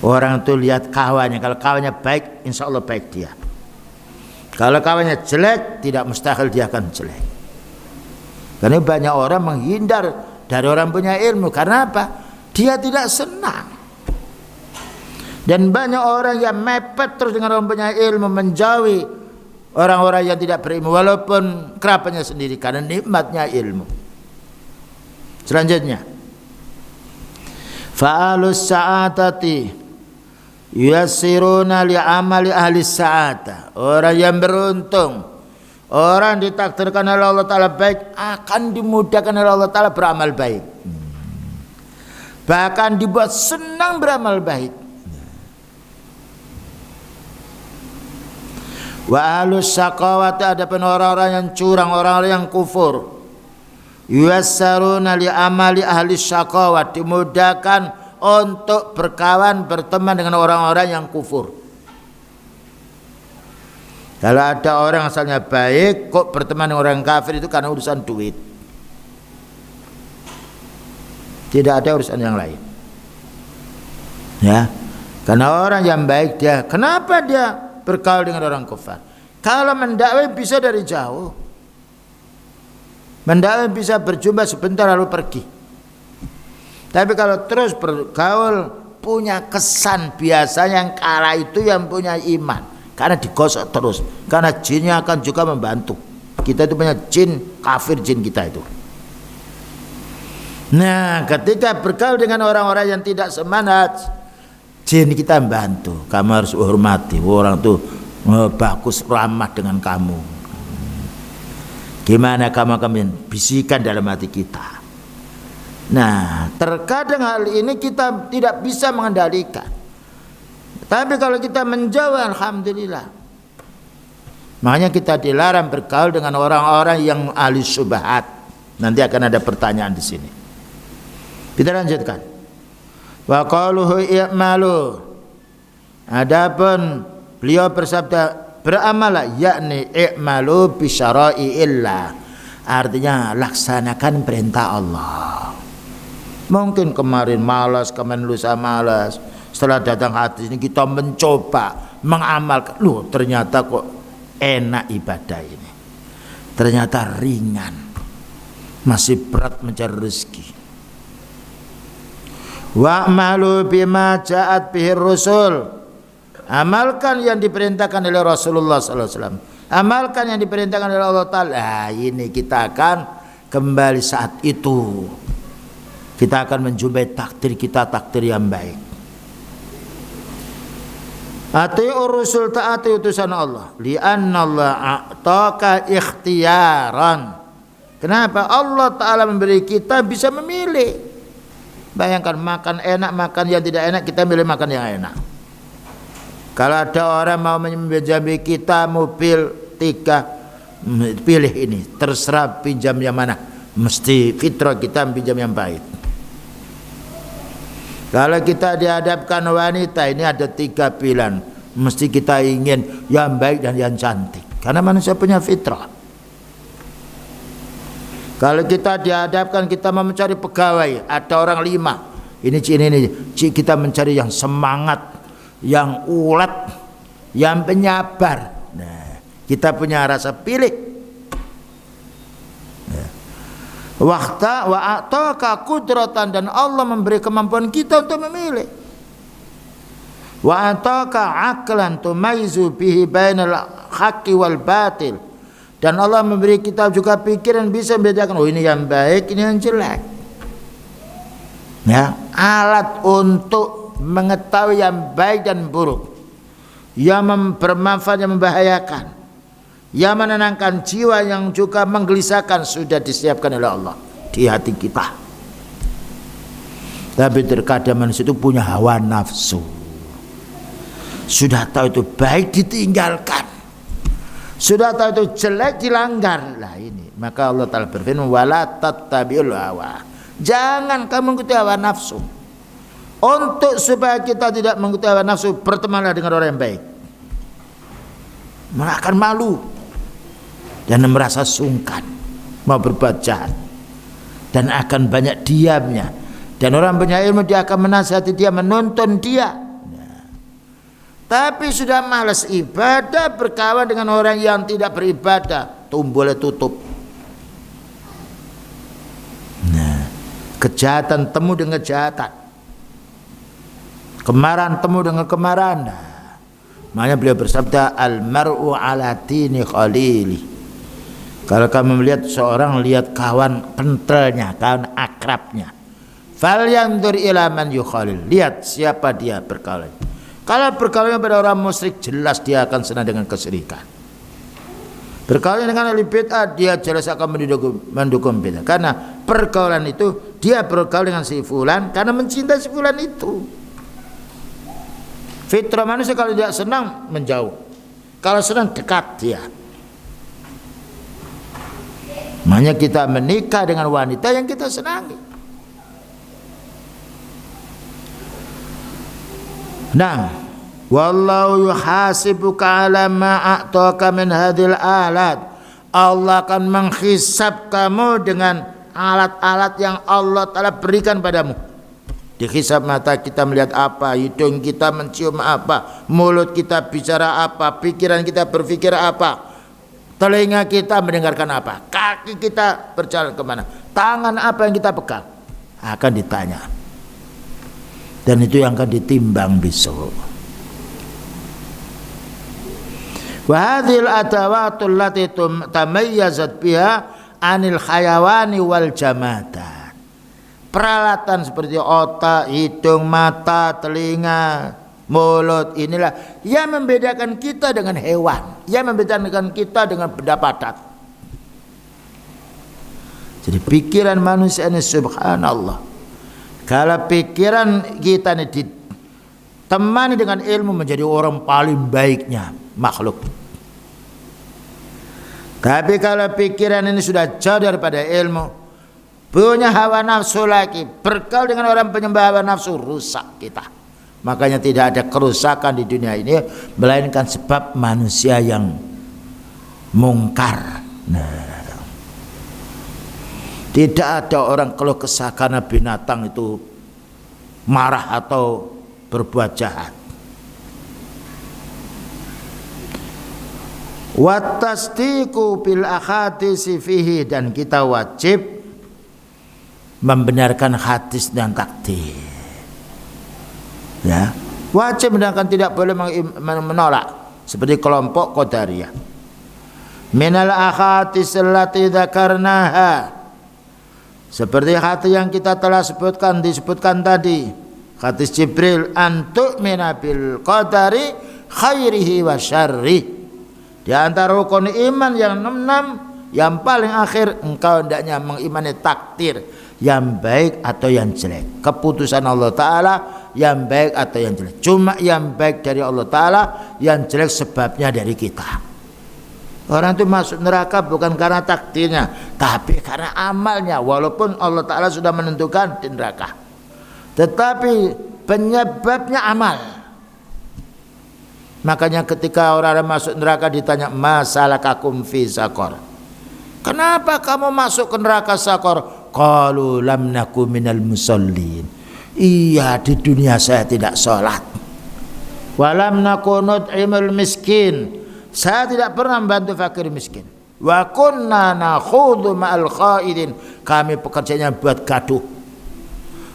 Speaker 1: Orang itu lihat kawannya. Kalau kawannya baik, insya Allah baik dia. Kalau kawannya jelek, tidak mustahil dia akan jelek. Karena banyak orang menghindar dari orang punya ilmu. Karena apa? Dia tidak senang. Dan banyak orang yang mepet terus dengan orang punya ilmu, menjauhi orang-orang yang tidak berilmu walaupun kerabatnya sendiri, karena nikmatnya ilmu. Selanjutnya, fa'alus sa'atati yassiruna li'amali ahli sa'ata. Orang yang beruntung, orang ditakdirkan oleh Allah Ta'ala baik, akan dimudahkan oleh Allah Ta'ala beramal baik, bahkan dibuat senang beramal baik. Wa ahlus syaqawati, adapun orang-orang yang curang, orang-orang yang kufur, yuyassaruna li amali ahli syaqawat, dimudahkan untuk berkawan berteman dengan orang-orang yang kufur. Kalau ada orang asalnya baik kok berteman dengan orang kafir, itu karena urusan duit, tidak ada urusan yang lain. Ya, karena orang yang baik dia, kenapa dia bergaul dengan orang kafir? Kalau mendakwai bisa dari jauh, mendakwai bisa berjumpa sebentar lalu pergi. Tapi kalau terus bergaul, punya kesan biasanya yang kala itu yang punya iman, karena digosok terus, karena jinnya akan juga membantu. Kita itu punya jin kafir, jin kita itu. Nah, ketika bergaul dengan orang-orang yang tidak semangat, jin kita membantu. Kamu harus hormati orang tuh, bagus, ramah dengan kamu. Gimana kamu akan bisikan dalam hati kita. Nah, terkadang hal ini kita tidak bisa mengendalikan. Tapi kalau kita menjauh, alhamdulillah. Makanya kita dilarang bergaul dengan orang-orang yang ahli syubhat. Nanti akan ada pertanyaan di sini. Kita lanjutkan. Wa qaluhu i'malu. Adapun beliau bersabda beramalah, yakni i'malu bi syara'iillah. Artinya laksanakan perintah Allah. Mungkin kemarin malas, kemarin lusa malas. Setelah datang hadis ini kita mencoba mengamalkan. Loh, ternyata kok enak ibadah ini. Ternyata ringan. Masih berat mencari rezeki. Wa'malu bima ja'at bihi rusul. Amalkan yang diperintahkan oleh Rasulullah SAW. Amalkan yang diperintahkan oleh Allah Ta'ala. Nah, ini kita akan kembali saat itu. Kita akan menjumpai takdir kita, takdir yang baik. Ati'ur rusul, taati utusan Allah. Li'anna Allah a'taka ikhtiyaran. Kenapa? Allah Ta'ala memberi kita bisa memilih. Bayangkan makan enak, makan yang tidak enak, kita milih makan yang enak. Kalau ada orang mau menjambi kita mobil 3, pilih ini, terserah pinjam yang mana. Mesti fitrah kita pinjam yang baik. Kalau kita dihadapkan wanita, ini ada 3 pilihan, mesti kita ingin yang baik dan yang cantik, karena manusia punya fitrah. Kalau kita dihadapkan, kita mau mencari pegawai, ada orang 5, ini kita mencari yang semangat, yang ulet, yang penyabar. Nah, kita punya rasa pilih. Waqta wa ataka qudratan, dan Allah memberi kemampuan kita untuk memilih. Wa ataka aqlan tumayyizu bihi bainal haqqi wal batil, dan Allah memberi kita juga pikiran bisa membedakan, oh ini yang baik, ini yang jelek. Ya, alat untuk mengetahui yang baik dan buruk, yang bermanfaat yang membahayakan, yang menenangkan jiwa, yang juga menggelisahkan, sudah disiapkan oleh Allah di hati kita. Tapi terkadang manusia itu punya hawa nafsu, sudah tahu itu baik ditinggalkan, sudah tahu itu jelek dilanggar. Lah ini, maka Allah Ta'ala berfirman, wala tattabi'ul hawa, jangan kamu mengikuti hawa nafsu. Untuk supaya kita tidak mengikuti hawa nafsu, bertemanlah dengan orang yang baik. Malah akan malu dan merasa sungkan mau berbuat jahat, dan akan banyak diamnya. Dan orang punya ilmu, dia akan menasihati dia, menuntun dia. Tapi sudah malas ibadah, berkawan dengan orang yang tidak beribadah, tumbolnya tutup. Nah, kejahatan temu dengan kejahatan, kemarahan temu dengan kemarahan. Nah, makanya beliau bersabda, al-mar'u ala dini khalili. Kalau kamu melihat seorang, lihat kawan kentalnya, kawan akrabnya. Falyanzur ila man yukhalil, lihat siapa dia berkawan. Kalau berkawannya pada orang musyrik, jelas dia akan senang dengan kesyirikan. Berkawan dengan ahli bid'ah, dia jelas akan mendukung bid'ah. Karena pergaulan itu, dia bergaul dengan si fulan karena mencintai si fulan itu. Fitrah manusia kalau tidak senang menjauh, kalau senang dekat dia. Makanya kita menikah dengan wanita yang kita senangi. Nah, wallahu yuhasibuka ala ma a'taka min hadhil alat. Allah akan menghisab kamu dengan alat-alat yang Allah Ta'ala berikan padamu. Dihisab mata kita melihat apa, hidung kita mencium apa, mulut kita bicara apa, pikiran kita berpikir apa, telinga kita mendengarkan apa, kaki kita berjalan kemana, tangan apa yang kita pegang, akan ditanya. Dan itu yang akan ditimbang besok. Wa hadhil adawatul lati tamayyazat biha anil khayawani wal jamadat. Peralatan seperti otak, hidung, mata, telinga, mulut, inilah yang membedakan kita dengan hewan, yang membedakan kita dengan benda padat. Jadi pikiran manusia ini subhanallah. Kalau pikiran kita ini ditemani dengan ilmu, menjadi orang paling baiknya makhluk. Tapi kalau pikiran ini sudah jauh daripada ilmu, punya hawa nafsu lagi, bergaul dengan orang penyembah hawa nafsu, rusak kita. Makanya tidak ada kerusakan di dunia ini melainkan sebab manusia yang mungkar. Nah, tidak ada orang keluh kesah karena binatang itu marah atau berbuat jahat. Wa tasdiqu bil ahaditsi fihi, dan kita wajib membenarkan hadis dan takdir. Ya, wajib membenarkan, tidak boleh menolak seperti kelompok Qadariyah. Minal ahadits allati dzakarnaha, seperti hadis yang kita telah disebutkan tadi, hadis Jibril, antuk minabil qadari khairihi wa syarri. Di antara rukun iman yang 6, yang paling akhir, engkau hendaknya mengimani takdir, yang baik atau yang jelek, keputusan Allah Ta'ala, yang baik atau yang jelek. Cuma yang baik dari Allah Ta'ala, yang jelek sebabnya dari kita. Orang itu masuk neraka bukan karena takdirnya, tapi karena amalnya. Walaupun Allah Ta'ala sudah menentukan di neraka, tetapi penyebabnya amal. Makanya ketika orang masuk neraka ditanya, masalakakum fi saqar, kenapa kamu masuk ke neraka Saqar? Qalu lam naku minal musallin. Iya, di dunia saya tidak sholat. Walam naku nut'imul miskin, saya tidak pernah membantu fakir miskin. Wa kunna nakhudhu ma'al khaidin, kami pekerjaannya buat gaduh.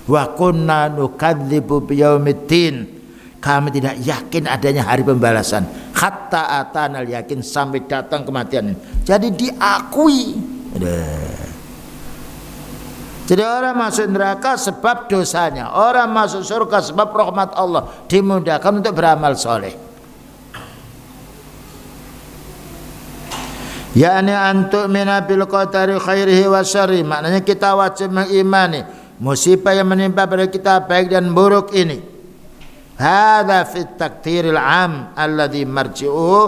Speaker 1: Wa kunna nukadzibu biyaumiddin, kami tidak yakin adanya hari pembalasan. Hatta atanal yakin, sampai datang kematian. Jadi diakui. Jadi orang masuk neraka sebab dosanya, orang masuk surga sebab rahmat Allah, dimudahkan untuk beramal soleh. Yakni antuk mina bil qadari khairihi wa syarri, maknanya kita wajib mengimani musibah yang menimpa pada kita baik dan buruk ini. Hadza fit takdiril am alladhi marji'uhu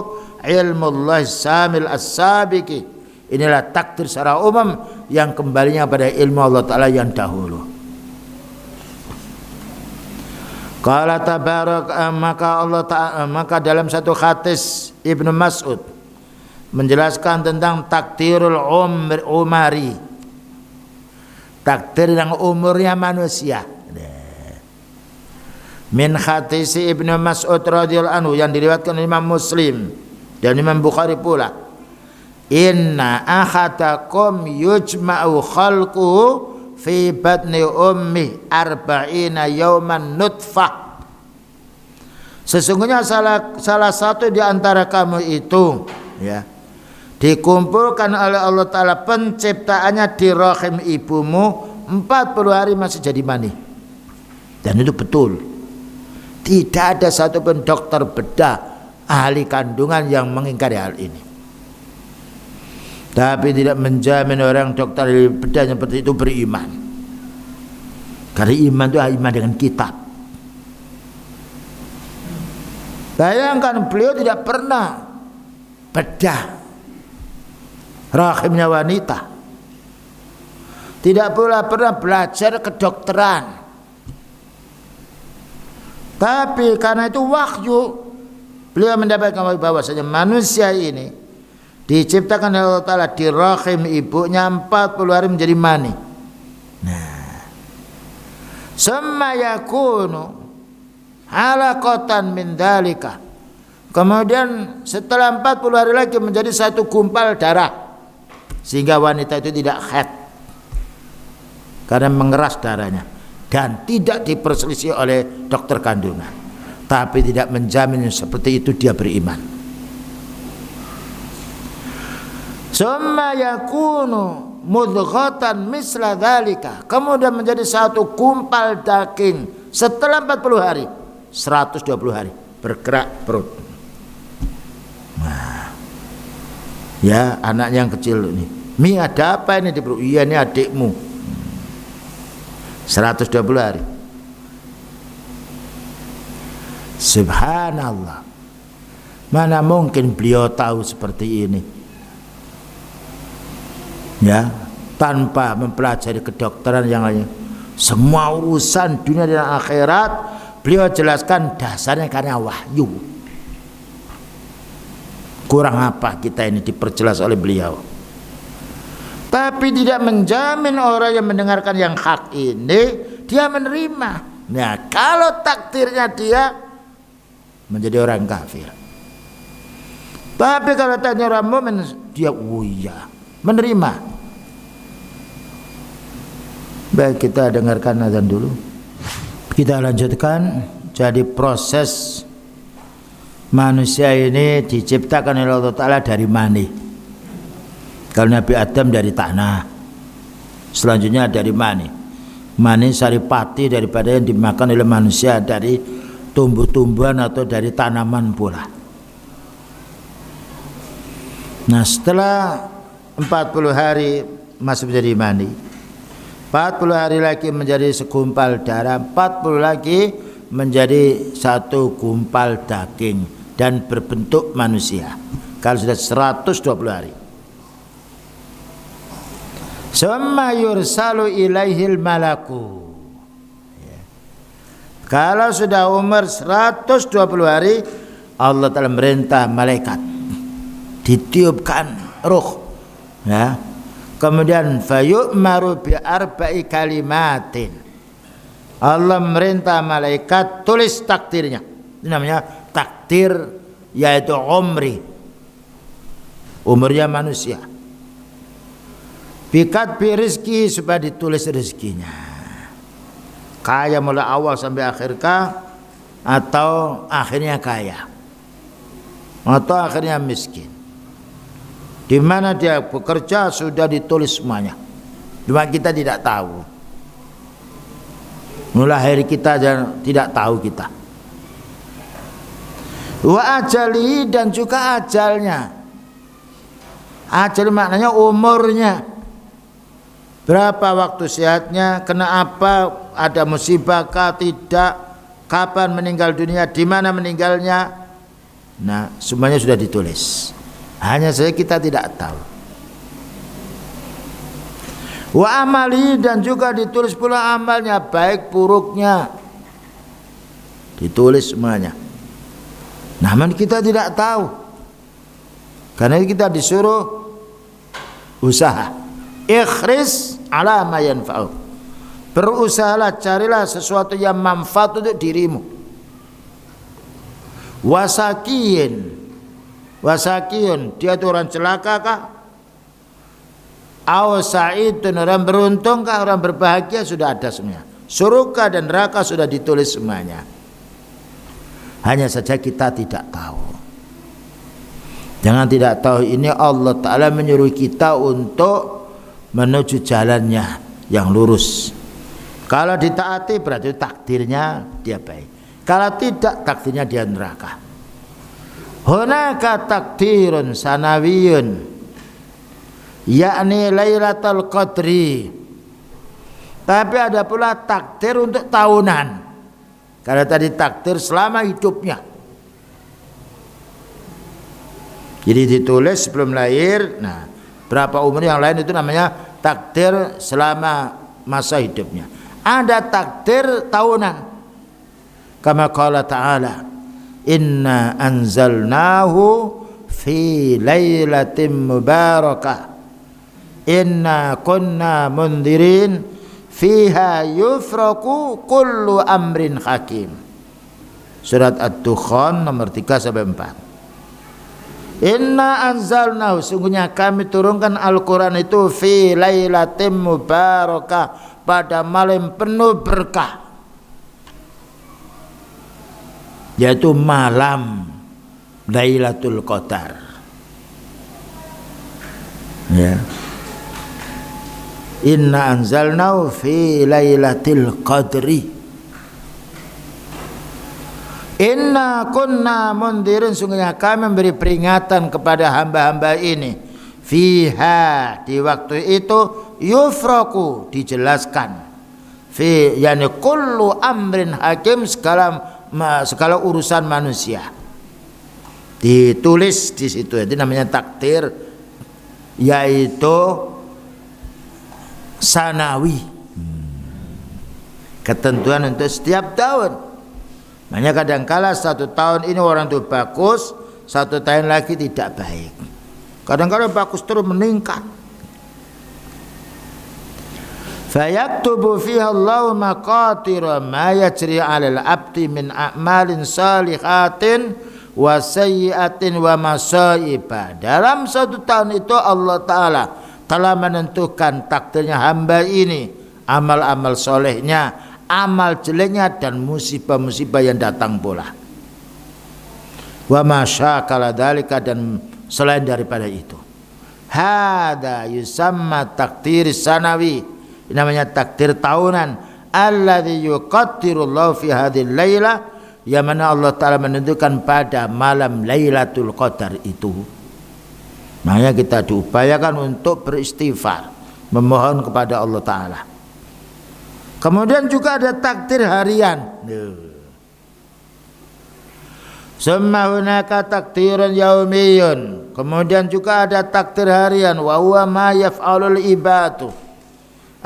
Speaker 1: ilmullah samil as-sabiqi. Inilah takdir secara umum yang kembalinya pada ilmu Allah Ta'ala yang dahulu. Qala tabarak, maka dalam satu hadis Ibnu Mas'ud menjelaskan tentang takdirul umari, takdir yang umurnya manusia. Min hadis Ibnu Mas'ud radhiyallahu anhu yang diriwayatkan Imam Muslim dan Imam Bukhari pula. Inna ahadakum yujma'u khalquhu fi batni ummi arba'ina yawman nutfah. Sesungguhnya salah satu di antara kamu itu, ya, dikumpulkan oleh Allah Ta'ala penciptaannya di rahim ibumu 40 hari masih jadi mani. Dan itu betul. Tidak ada satupun dokter bedah ahli kandungan yang mengingkari hal ini. Tapi tidak menjamin orang dokter bedah seperti itu beriman. Karena iman itu iman dengan kitab. Bayangkan beliau tidak pernah bedah rahimnya wanita, tidak pula pernah belajar kedokteran. Tapi karena itu wahyu, beliau mendapatkan bahwasanya manusia ini diciptakan oleh Allah Ta'ala di rahim ibunya 40 hari menjadi mani. Nah, summa yakunu halaqatan min dzalika. Kemudian setelah 40 hari lagi menjadi satu gumpal darah, sehingga wanita itu tidak haid karena mengeras darahnya dan tidak diperselisih oleh dokter kandungan. Tapi tidak menjamin seperti itu dia beriman. Summa yakunu mudghatan misla dzalika, kemudian menjadi satu gumpal daging setelah 40 hari, 120 hari bergerak perut. Nah, ya anaknya yang kecil ini, Mi ada apa ini di perut? Iya ini adikmu. 120 hari. Subhanallah. Mana mungkin beliau tahu seperti ini? Ya, tanpa mempelajari kedokteran yang lainnya. Semua urusan dunia dan akhirat beliau jelaskan dasarnya karena wahyu. Kurang apa kita ini diperjelas oleh beliau. Tapi tidak menjamin orang yang mendengarkan yang hak ini dia menerima. Nah, kalau takdirnya dia menjadi orang kafir. Tapi kalau takdirnya orang mukmin dia iya menerima. Baik, kita dengarkan azan dulu. Kita lanjutkan. Jadi proses manusia ini diciptakan oleh Allah Ta'ala dari mani. Kalau Nabi Adam dari tanah, selanjutnya dari mani. Mani saripati daripada yang dimakan oleh manusia dari tumbuh-tumbuhan atau dari tanaman pula. Nah, setelah 40 hari masih menjadi mani, 40 hari lagi menjadi segumpal darah, 40 lagi menjadi satu gumpal daging dan berbentuk manusia. Kalau sudah 120 hari, summa yursalu ilaihil malaku. Kalau sudah umur 120 hari, Allah telah merintah malaikat ditiupkan ruh, ya. Kemudian fayu'maru bi arba'i kalimatin. Allah merintah malaikat tulis takdirnya. Ini namanya takdir, yaitu umurnya manusia. Bikat bi rizki, supaya ditulis rezekinya. Kaya mulai awal sampai akhir kah, atau akhirnya kaya, atau akhirnya miskin. Di mana dia bekerja sudah ditulis semuanya. Cuma kita tidak tahu. Mulai hari kita tidak tahu kita. Wa ajali, dan juga ajalnya. Ajal maknanya umurnya. Berapa waktu sehatnya, kena apa, ada musibah kah, tidak, kapan meninggal dunia, di mana meninggalnya. Nah, semuanya sudah ditulis. Hanya saja kita tidak tahu. Wa amali, dan juga ditulis pula amalnya, baik buruknya. Ditulis semuanya. Namun kita tidak tahu. Karena kita disuruh usaha. Ikhris ala ma yanfa'u. Berusahalah, carilah sesuatu yang manfaat untuk dirimu. Wasakiyun, dia itu orang celaka kah? Aw sa'idun, orang beruntung kah, orang berbahagia, sudah ada semuanya. Surga dan neraka sudah ditulis semuanya. Hanya saja kita tidak tahu. Jangan tidak tahu, ini Allah Ta'ala menyuruh kita untuk menuju jalannya yang lurus. Kalau ditaati berarti takdirnya dia baik. Kalau tidak, takdirnya dia neraka. Hunaka takdirun sanawiyun, yakni Lailatul Qadri. Tapi ada pula takdir untuk tahunan. Karena tadi takdir selama hidupnya. Jadi ditulis sebelum lahir. Nah, berapa umur yang lain itu namanya takdir selama masa hidupnya. Ada takdir tahunan. Kama qala ta'ala, inna anzalnahu fi lailatin mubarakah inna kunna mundirin fiha yufraku kullu amrin hakim. Surat Ad-Dukhan nomor 3-4. Inna anzalnahu, sungguhnya kami turunkan Al-Quran itu fi lailatin mubarakah, pada malam penuh berkah, yaitu malam Lailatul Qadar. Ya. Inna anzalnahu fi lailatul qadri. Inna kunna mundirin, sungguhnya kami memberi peringatan kepada hamba-hamba ini. Fiha, di waktu itu, yufraku, dijelaskan. Fi, yani kullu amrin hakim, segala urusan manusia. Ditulis di situ, itu namanya takdir, yaitu sanawi, ketentuan untuk setiap tahun. Makanya kadangkala satu tahun ini orang itu bagus, satu tahun lagi tidak baik. Kadang-kadang bagus terus meningkat. Fayaktubu fiha Allahu maqatira ma yajri 'alal 'abdi min a'malin salihatin wa sayyi'atin wa masaiba. Dalam satu tahun itu Allah Ta'ala telah menentukan takdirnya hamba ini, amal-amal solehnya, amal jeleknya, dan musibah-musibah yang datang pula. Wa masyakala dzalika, dan selain daripada itu. Hada yusamma takdir sanawi, namanya takdir tahunan. Alladzi yuqaddirullahu fi hadhil laila, yang mana Allah Ta'ala menentukan pada malam Lailatul Qadar itu. Makanya kita diupayakan untuk beristighfar, memohon kepada Allah Ta'ala. Kemudian juga ada takdir harian. Summa hunaka takdirun yaumiyun. Kemudian juga ada takdir harian, wa huwa ma yaf'alul ibadu.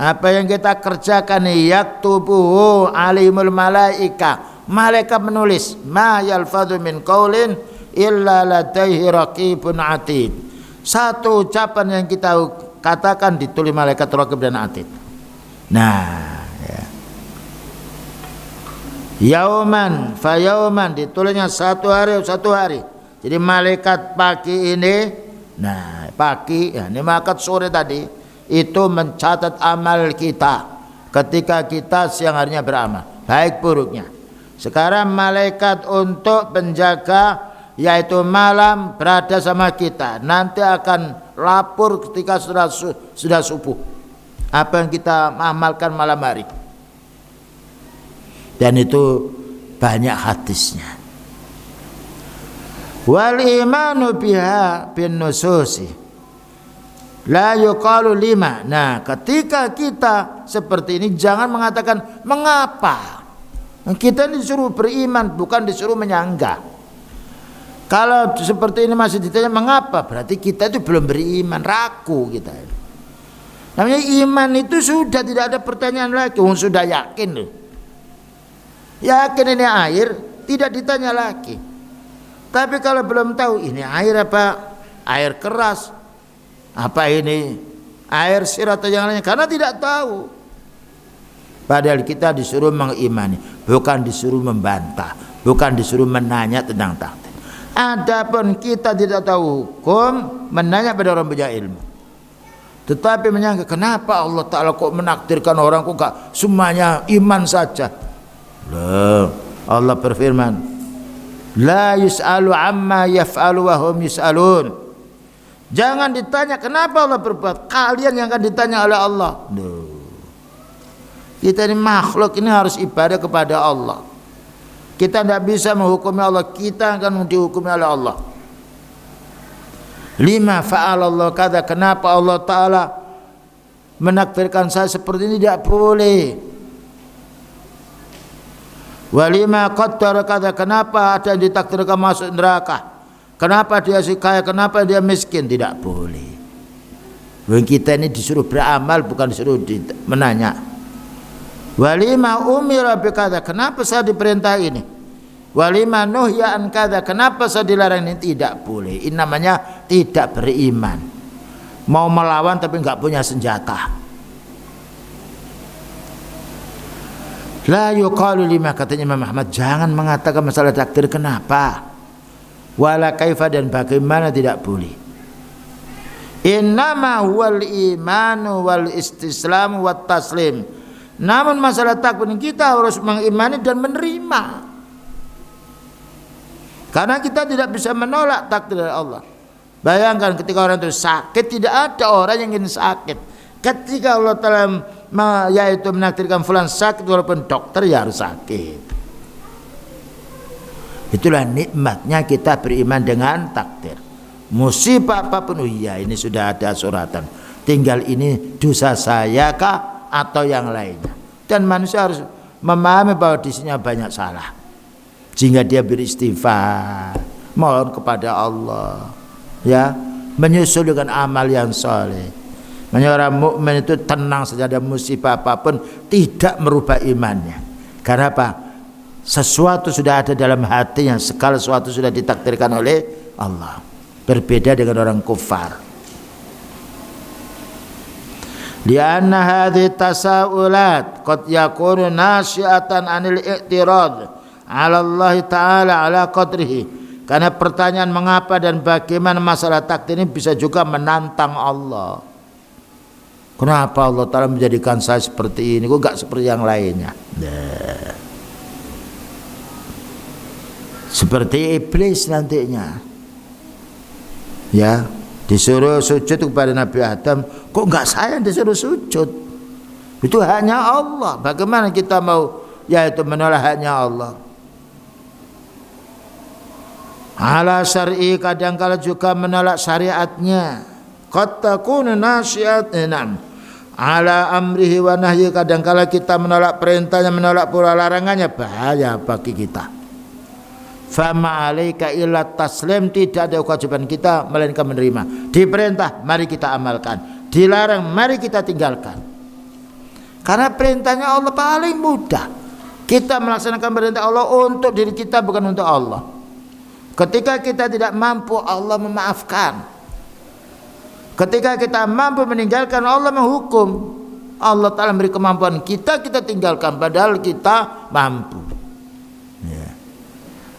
Speaker 1: Apa yang kita kerjakan, yaktubuhu alimul malaika. Malaikat menulis, ma yalfadhu min qaulin illa ladaihi raqibun atid. Satu ucapan yang kita katakan ditulis malaikat raqib dan atid. Nah, ya. Yauman fa yauman, ditulisnya satu hari. Jadi malaikat pagi ini, nah pagi, ya, ini malaikat sore tadi itu mencatat amal kita ketika kita siang harinya beramal, baik buruknya. Sekarang malaikat untuk penjaga, yaitu malam, berada sama kita. Nanti akan lapor ketika sudah subuh. apa yang kita amalkan malam hari. Dan itu banyak hadisnya. Wal imanu biha bin nususi la yuqalu lima. Nah, ketika kita seperti ini jangan mengatakan mengapa. Kita disuruh beriman, bukan disuruh menyanggah. Kalau seperti ini masih ditanya mengapa, berarti kita itu belum beriman, ragu kita. Namanya iman itu sudah tidak ada pertanyaan lagi, sudah yakin loh. Yakin ini air, tidak ditanya lagi. Tapi kalau belum tahu ini air apa, air keras, apa ini air sirah atau yang lainnya, karena tidak tahu. Padahal kita disuruh mengimani, bukan disuruh membantah, bukan disuruh menanya tentang takdir. Adapun kita tidak tahu hukum, menanya pada orang punya ilmu. Tetapi menyangka kenapa Allah Ta'ala kok menakdirkan orang, kok gak semuanya iman saja. Loh, Allah berfirman, la yus'alu amma yaf'alu wa hum yus'alun. Jangan ditanya kenapa Allah berbuat, kalian yang akan ditanya oleh Allah. Loh. Kita ini makhluk ini harus ibadah kepada Allah. Kita tidak bisa menghukumi Allah, kita akan dihukumi oleh Allah. Lima fa'alallah kata, kenapa Allah Ta'ala menakdirkan saya seperti ini, tidak boleh. Walima qaddara kata, kenapa ada yang ditakdirkan masuk neraka, kenapa dia si kaya, kenapa dia miskin, tidak boleh. Kita ini disuruh beramal, bukan disuruh menanya. Walima umira bikata, kenapa saya diperintah ini. Walima nuhya an kada, kenapa saya dilarang ini, tidak boleh. Ini namanya tidak beriman, mau melawan tapi enggak punya senjata. La yuqalu lima, katanya Imam Ahmad, jangan mengatakan masalah takdir kenapa, wala kaifa, dan bagaimana, tidak boleh. Innama huwal imanu wal istislamu wat taslim. Namun masalah takdir kita harus mengimani dan menerima, karena kita tidak bisa menolak takdir dari Allah. Bayangkan ketika orang itu sakit, tidak ada orang yang ingin sakit. Ketika Allah Ta'ala yaitu menakdirkan fulan sakit, walaupun dokter ya harus sakit. Itulah nikmatnya kita beriman dengan takdir. Musibah apapun, oh iya ini sudah ada suratan, tinggal ini dosa saya kah atau yang lainnya. Dan manusia harus memahami bahwa di sini banyak salah, sehingga dia beristighfar, mohon kepada Allah, ya, menyusul dengan amal yang soleh. Orang mukmin itu tenang saja, ada musibah apapun tidak merubah imannya. Karena apa? Sesuatu sudah ada dalam hatinya, segala sesuatu sudah ditakdirkan oleh Allah. Berbeda dengan orang kufar. Lianna hadhihi tasaulat qad yakunu nasyi'atan 'anil i'tirad 'ala Allah Ta'ala 'ala qadrihi. Karena pertanyaan mengapa dan bagaimana masalah takdir ini bisa juga menantang Allah. Kenapa Allah Ta'ala menjadikan saya seperti ini, kok gak seperti yang lainnya? Nah, seperti iblis nantinya, ya, disuruh sujud kepada Nabi Adam, kok enggak saya yang disuruh sujud? Itu haknya Allah. Bagaimana kita mau yaitu menolak haknya Allah? Ala syar'i, kadangkala juga menolak syariatnya. Qad takunu nasyi'atan ala amrihi wa nahyi, kadangkala kita menolak perintahnya, menolak pula larangannya, bahaya bagi kita. Fama alaika illa taslim, tidak ada kewajiban kita melainkan menerima. Diperintah, mari kita amalkan. Dilarang, mari kita tinggalkan. Karena perintahnya Allah paling mudah. Kita melaksanakan perintah Allah untuk diri kita, bukan untuk Allah. Ketika kita tidak mampu, Allah memaafkan. Ketika kita mampu meninggalkan, Allah menghukum. Allah Ta'ala memberi kemampuan kita, kita tinggalkan padahal kita mampu.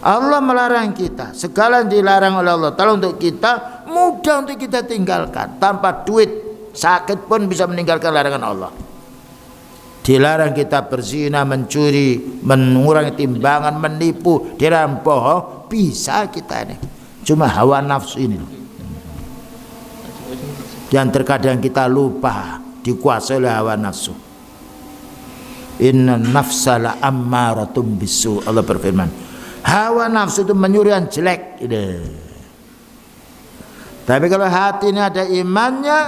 Speaker 1: Allah melarang kita, segala yang dilarang oleh Allah Ta'ala untuk kita mudah untuk kita tinggalkan. Tanpa duit, sakit pun bisa meninggalkan larangan Allah. Dilarang kita berzina, mencuri, mengurangi timbangan, menipu, dilarang bohong, bisa kita ini. Cuma hawa nafsu ini yang terkadang kita lupa dikuasai oleh hawa nafsu. Inna nafsa la ammaratum bisu. Allah berfirman, hawa nafsu itu menyuruh yang jelek. Tapi kalau hati ini ada imannya,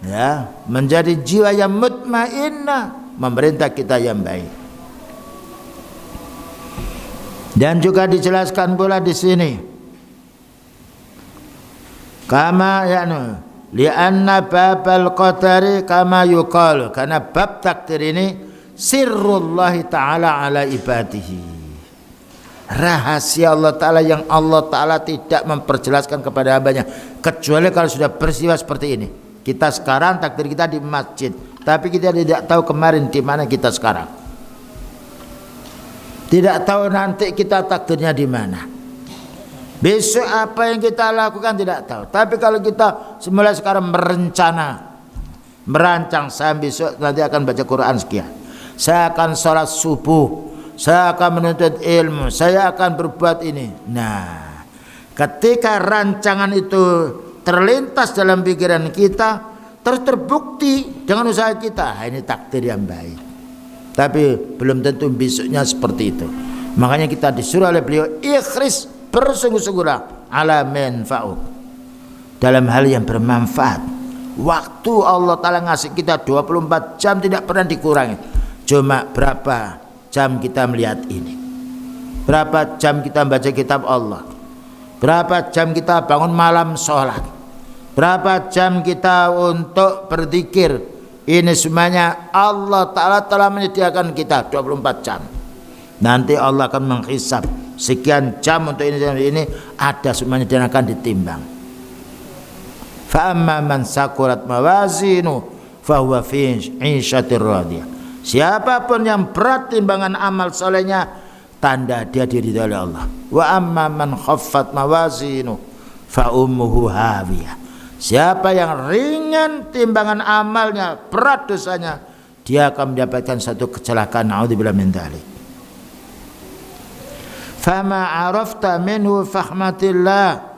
Speaker 1: ya, menjadi jiwa yang mutmainnah, memerintah kita yang baik. Dan juga dijelaskan pula di sini, kama li'anna babal qadari kama yuqal, karena bab takdir ini sirrullahi ta'ala ala ibadihi, rahasia Allah Ta'ala yang Allah Ta'ala tidak memperjelaskan kepada hambanya kecuali kalau sudah peristiwa seperti ini. Kita sekarang takdir kita di masjid, tapi kita tidak tahu kemarin di mana kita sekarang, tidak tahu nanti kita takdirnya di mana, besok apa yang kita lakukan tidak tahu. Tapi kalau kita mulai sekarang merancang, saya besok nanti akan baca Quran sekian, saya akan sholat subuh, saya akan menuntut ilmu, saya akan berbuat ini. Nah, ketika rancangan itu terlintas dalam pikiran kita, terbukti dengan usaha kita, ini takdir yang baik. Tapi belum tentu besoknya seperti itu. Makanya kita disuruh oleh beliau ikhris, bersungguh-sungguhlah ala manfa'u, dalam hal yang bermanfaat. Waktu Allah Ta'ala ngasih kita 24 jam tidak pernah dikurangi. Cuma berapa jam kita melihat ini, berapa jam kita baca kitab Allah, berapa jam kita bangun malam sholat, berapa jam kita untuk berzikir. Ini semuanya Allah Ta'ala telah menyediakan kita 24 jam. Nanti Allah akan menghisab sekian jam untuk ini ada semuanya dan akan ditimbang. Fa amma man sakurat mawazinu fa huwa fi 'ishatir radiyah. Siapapun yang berat timbangan amal solehnya, tanda dia diridhoi oleh Allah. Wa amma man khaffat mawazinu fa ummuhu hawiyah. Siapa yang ringan timbangan amalnya, berat dosanya, dia akan mendapatkan satu kecelakaan. Naudzubillah min dzalik. Fama arafta minhu fahmatillah.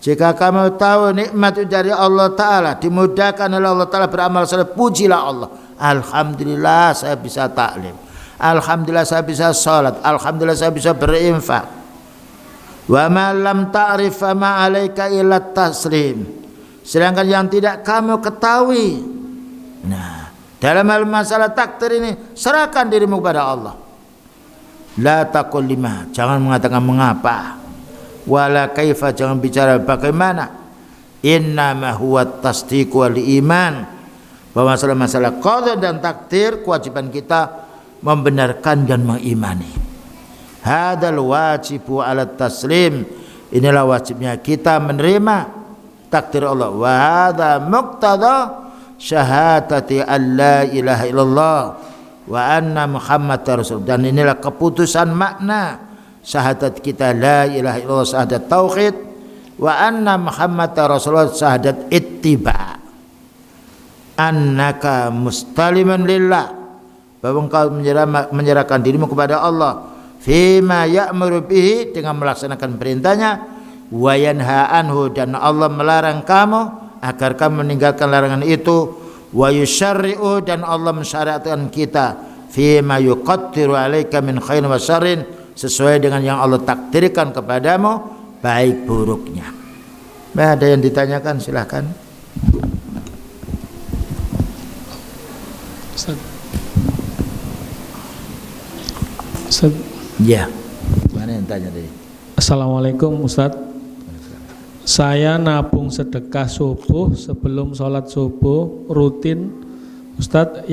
Speaker 1: Jika kamu tahu nikmat dari Allah Ta'ala, dimudahkan oleh Allah Ta'ala beramal saleh, pujilah Allah. Alhamdulillah saya bisa taklim, alhamdulillah saya bisa salat, alhamdulillah saya bisa berinfak. Wa ma lam ta'rif ma 'alaika illa taslim. Sedangkan yang tidak kamu ketahui, nah, dalam hal masalah takdir ini, serahkan dirimu kepada Allah. La taqul lima, jangan mengatakan mengapa, wala kaifa, jangan bicara bagaimana. Innama huwa tasdiq wal iman. Bahwa masalah qada dan takdir, kewajiban kita membenarkan dan mengimani. Hadzal wajibu ala taslim, inilah wajibnya kita menerima takdir Allah. Wa hadza muqtada syahadati alla ilaha illallah wa anna muhammadar rasul, dan inilah keputusan makna syahadat kita la ilaha illallah, syahadat tauhid, wa anna muhammadar rasulullah, syahadat ittiba. Annaka mustaliman lillah, bahwa engkau menyerahkan dirimu kepada Allah, fima ya'muru bihi, dengan melaksanakan perintahnya, wa yanha anhu, dan Allah melarang kamu agar kamu meninggalkan larangan itu, wa yusyarri'u, dan Allah mensyariatkan kita, fima yuqaddiru alaika min khairin wa syarrin, sesuai dengan yang Allah takdirkan kepadamu baik buruknya. Ada yang ditanyakan, silahkan.
Speaker 2: Ustaz.
Speaker 1: Ya. Mana yang tanya tadi?
Speaker 2: Assalamualaikum Ustaz. Saya nabung sedekah subuh sebelum sholat subuh rutin Ustaz,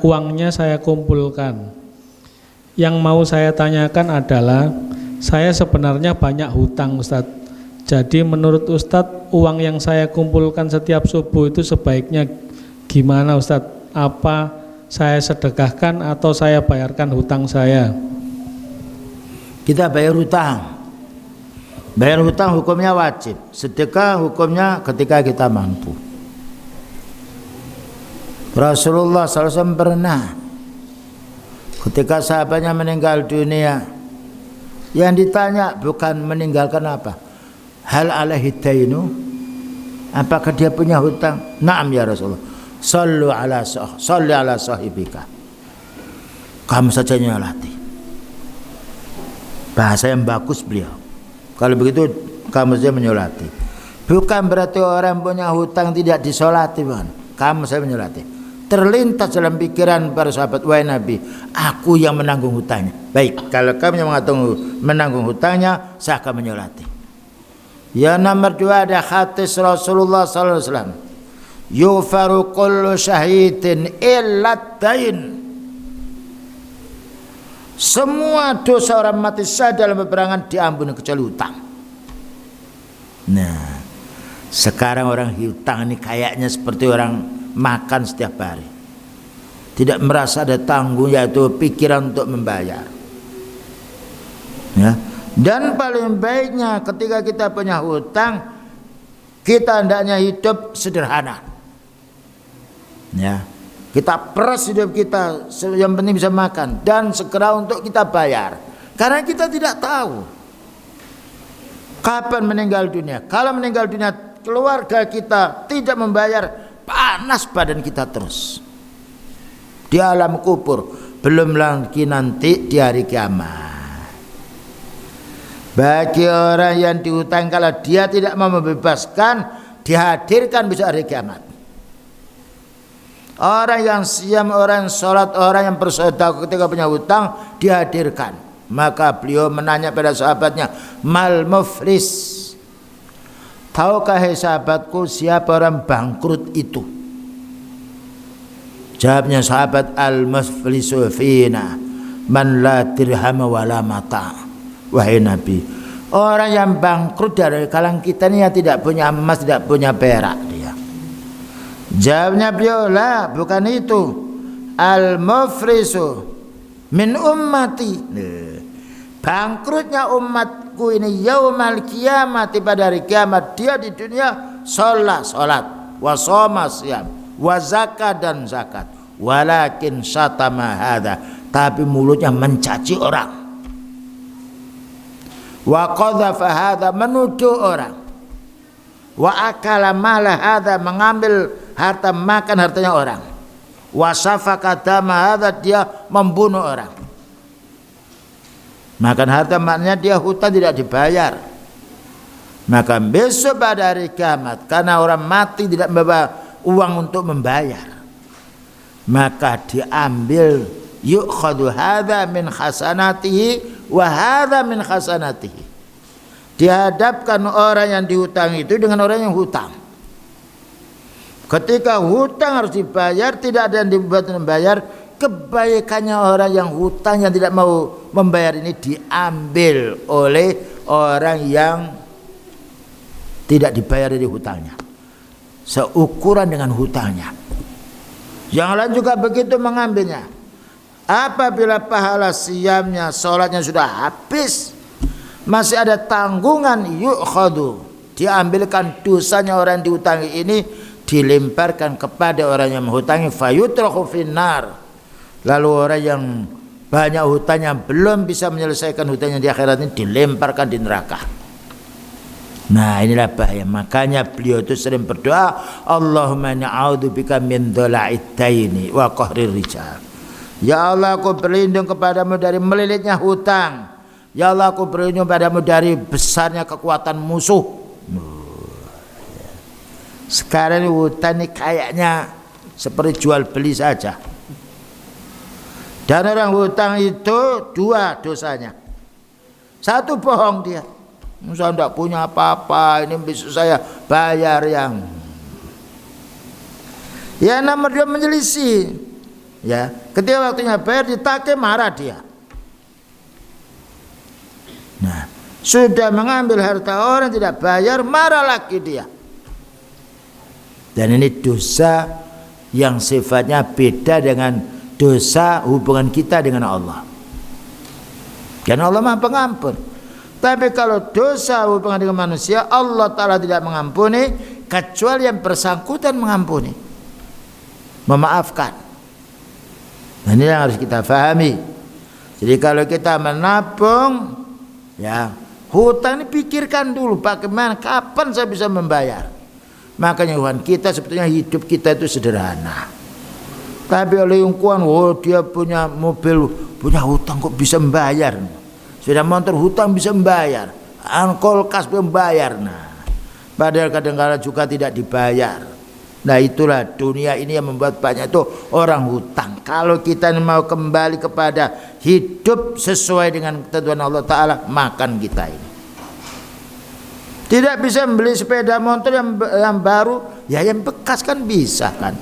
Speaker 2: uangnya saya kumpulkan. Yang mau saya tanyakan adalah, saya sebenarnya banyak hutang Ustaz. Jadi menurut Ustaz, uang yang saya kumpulkan setiap subuh itu sebaiknya gimana Ustaz? Apa saya sedekahkan atau saya bayarkan hutang saya?
Speaker 1: Kita bayar hutang. Bayar hutang hukumnya wajib. Sedekah hukumnya ketika kita mampu. Rasulullah SAW pernah, ketika sahabatnya meninggal dunia, yang ditanya bukan meninggalkan apa, hal alaihi dainu, Apakah dia punya hutang? Naam ya Rasulullah. Salli ala sahibika. Kamu saja nyolati. Bahasa yang bagus beliau. Kalau begitu kamu saja menyolati. Bukan berarti orang punya hutang tidak disolati, bukan. Kamu saya menyolati. Terlintas dalam pikiran para sahabat, wahai Nabi, aku yang menanggung hutangnya. Baik, kalau kamu yang menanggung hutangnya, saya akan menyolati. Yang nomor 2 ada hadis Rasulullah SAW. Yufaru kullu syahidin illa dain. Semua dosa orang mati syahid dalam peperangan diampuni kecuali hutang. Nah, sekarang orang hutang ini kayaknya seperti orang makan setiap hari. Tidak merasa ada tanggung, yaitu pikiran untuk membayar. Ya. Dan paling baiknya ketika kita punya hutang, kita hendaknya hidup sederhana. Ya. Kita peras hidup kita, yang penting bisa makan dan segera untuk kita bayar. Karena kita tidak tahu kapan meninggal dunia. Kalau meninggal dunia keluarga kita tidak membayar, panas badan kita terus di alam kubur, belum lagi nanti di hari kiamat. Bagi orang yang dihutang, kalau dia tidak mau membebaskan, dihadirkan besok hari kiamat. Orang yang siam, orang yang sholat, orang yang bersedekah ketika punya hutang dihadirkan. Maka beliau menanya pada sahabatnya, mal muflis, tahukah sahabatku siapa orang bangkrut itu? Jawabnya sahabat, al muflisu fina man la dirham wala mata. Wahai Nabi, orang yang bangkrut dari kalangan kita ini yang tidak punya emas, tidak punya perak dia. Jawabnya beliau, lah bukan itu, al muflisu min ummati. Bangkrutnya umatku ini yaumal kiamat, pada hari kiamat. Dia di dunia salat, wa shoma siyam, wa zakat dan zakat, walakin syatama hadza, tapi mulutnya mencaci orang, wa qadhafa hadza, menuduh orang, wa akala mala hadza, mengambil harta, makan hartanya orang, wa safaka dama hadza, dia membunuh orang. Makan harta maknanya dia hutang tidak dibayar. Maka besok pada hari kiamat, karena orang mati tidak membawa uang untuk membayar, maka diambil, yu'khadhu hadza min hasanatihi wa hadza min hasanatihi. Dihadapkan orang yang dihutang itu dengan orang yang hutang. Ketika hutang harus dibayar, tidak ada yang dibuat membayar, kebaikannya orang yang hutang yang tidak mau membayar ini diambil oleh orang yang tidak dibayar dari hutangnya, seukuran dengan hutangnya. Yang lain juga begitu mengambilnya. Apabila pahala siamnya, sholatnya sudah habis, masih ada tanggungan, yu'khadu, diambilkan dosanya orang yang dihutangi ini, dilemparkan kepada orang yang menghutangi, fayutrahu finnar. Lalu orang yang banyak hutangnya belum bisa menyelesaikan hutangnya di akhirat ini dilemparkan di neraka. Nah, inilah bahaya. Makanya beliau itu sering berdoa, Allahumma na'udzubika min dhala'id daini wa qahrir rijal. Ya Allah, aku berlindung kepadamu dari melilitnya hutang. Ya Allah, aku berlindung padamu dari besarnya kekuatan musuh. Sekarang ini hutang ini kayaknya seperti jual beli saja. Dan orang hutang itu dua dosanya. Satu, bohong dia. Saya tidak punya apa-apa, ini besok saya bayar yang. Ya, nomor dua, menyelisih. Ya, ketika waktunya bayar ditagih, marah dia. Nah, sudah mengambil harta orang tidak bayar, marah lagi dia. Dan ini dosa yang sifatnya beda dengan dosa hubungan kita dengan Allah. Karena Allah Maha Pengampun. Tapi kalau dosa hubungan dengan manusia, Allah Ta'ala tidak mengampuni kecuali yang bersangkutan mengampuni, memaafkan. Nah, ini yang harus kita pahami. Jadi kalau kita menabung, ya hutang ini pikirkan dulu bagaimana, kapan saya bisa membayar. Makanya Tuhan, kita sebetulnya hidup kita itu sederhana. Tapi oleh ungkuan, oh dia punya mobil, punya hutang kok bisa membayar. Sepeda motor hutang bisa membayar. Kulkas membayar. Nah, padahal kadang-kadang juga tidak dibayar. Nah itulah dunia ini yang membuat banyak itu orang hutang. Kalau kita mau kembali kepada hidup sesuai dengan ketentuan Allah Ta'ala, makan kita ini. Tidak bisa membeli sepeda motor yang baru, ya yang bekas kan bisa kan.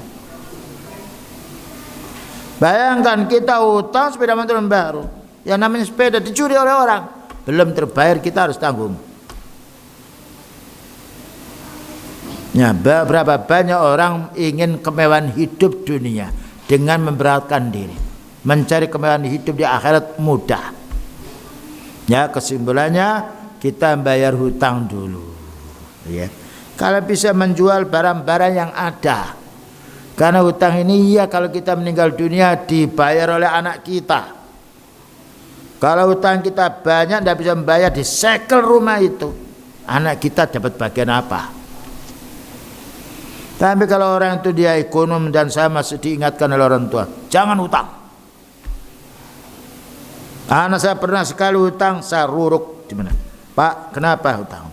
Speaker 1: Bayangkan kita hutang sepeda motor yang baru, yang namanya sepeda dicuri oleh orang, belum terbayar kita harus tanggung. Ya, berapa banyak orang ingin kemewahan hidup dunia dengan memberatkan diri. Mencari kemewahan hidup di akhirat mudah. Ya, kesimpulannya kita bayar hutang dulu. Ya. Kalau bisa menjual barang-barang yang ada. Karena hutang ini ya kalau kita meninggal dunia dibayar oleh anak kita. Kalau hutang kita banyak tidak bisa membayar, disekel rumah itu. Anak kita dapat bagian apa? Tapi kalau orang itu dia ekonom dan saya masih diingatkan oleh orang tua, jangan hutang. Anak saya pernah sekali hutang, saya ruruk di mana? Pak, kenapa hutang?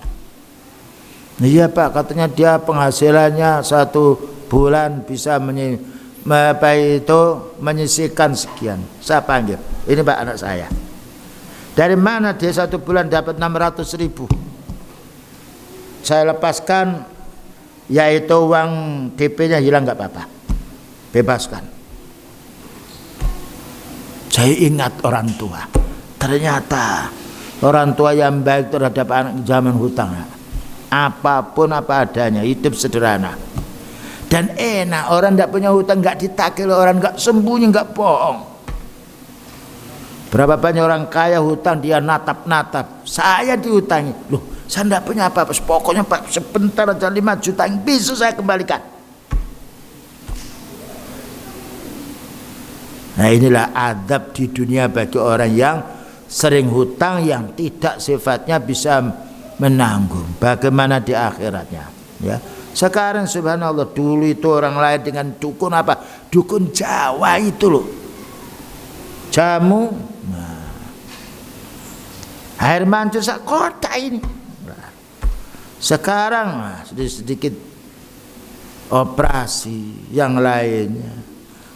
Speaker 1: Iya Pak, katanya dia penghasilannya 1 bulan bisa menyisihkan sekian. Saya panggil, ini Pak anak saya. Dari mana dia 1 bulan dapat 600.000? Saya lepaskan, yaitu uang DP-nya hilang nggak apa-apa, bebaskan. Saya ingat orang tua, ternyata orang tua yang baik terhadap anak zaman hutang, apapun apa adanya, hidup sederhana dan enak. Orang tidak punya hutang nggak ditagih orang, nggak sembunyi, nggak bohong. Berapa banyak orang kaya hutang, dia natap-natap, saya dihutangi, loh saya tidak punya apa-apa, pokoknya Pak sebentar aja 5 juta yang bisa saya kembalikan. Nah inilah adab di dunia bagi orang yang sering hutang, yang tidak sifatnya bisa menanggung. Bagaimana di akhiratnya? Ya. Sekarang subhanallah, dulu itu orang lain dengan dukun apa? Dukun Jawa itu loh, jamu, nah, air mancur sak kota ini. Sekarang sedikit operasi yang lainnya.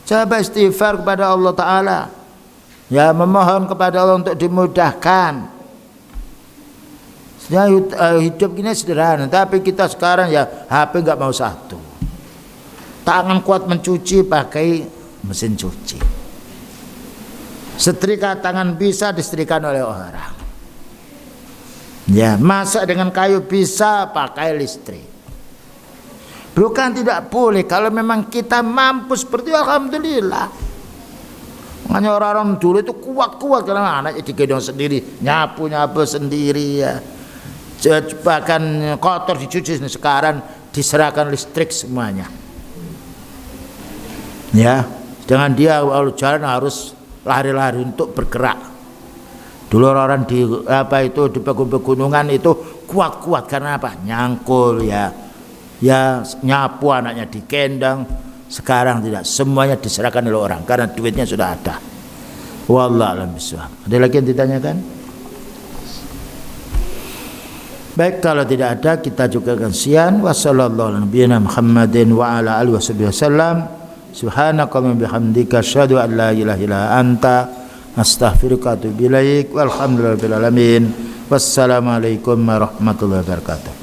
Speaker 1: Coba istighfar kepada Allah Ta'ala, ya memohon kepada Allah untuk dimudahkan. Hidup ini sederhana, tapi kita sekarang ya HP nggak mau 1. Tangan kuat mencuci pakai mesin cuci. Setrika tangan bisa disetrikakan oleh orang. Ya, masak dengan kayu bisa pakai listrik. Bukan tidak boleh, kalau memang kita mampu seperti itu, alhamdulillah. Makanya orang-orang dulu itu kuat-kuat karena anaknya digendong sendiri, nyapu sendiri ya. Bahkan kotor dicuci, sekarang diserahkan listrik semuanya. Ya, dengan dia kalau jalan harus lari-lari untuk bergerak. Dulu orang di di pegunungan itu kuat-kuat karena apa? Nyangkul ya nyapu, anaknya dikendang. Sekarang tidak, semuanya diserahkan oleh orang karena duitnya sudah ada. Wallahu a'lam bishawab. Ada lagi yang ditanyakan? Baik, kalau tidak ada kita juga akan sian. Wassallallahu nabiyana Muhammadin wa ala alihi wasallam. Subhanakallahumma bihamdika asyhadu an la ilaha illa anta astaghfiruka wa atubu ilaik. Walhamdulillahirabbil alamin. Wassalamualaikum warahmatullahi wabarakatuh.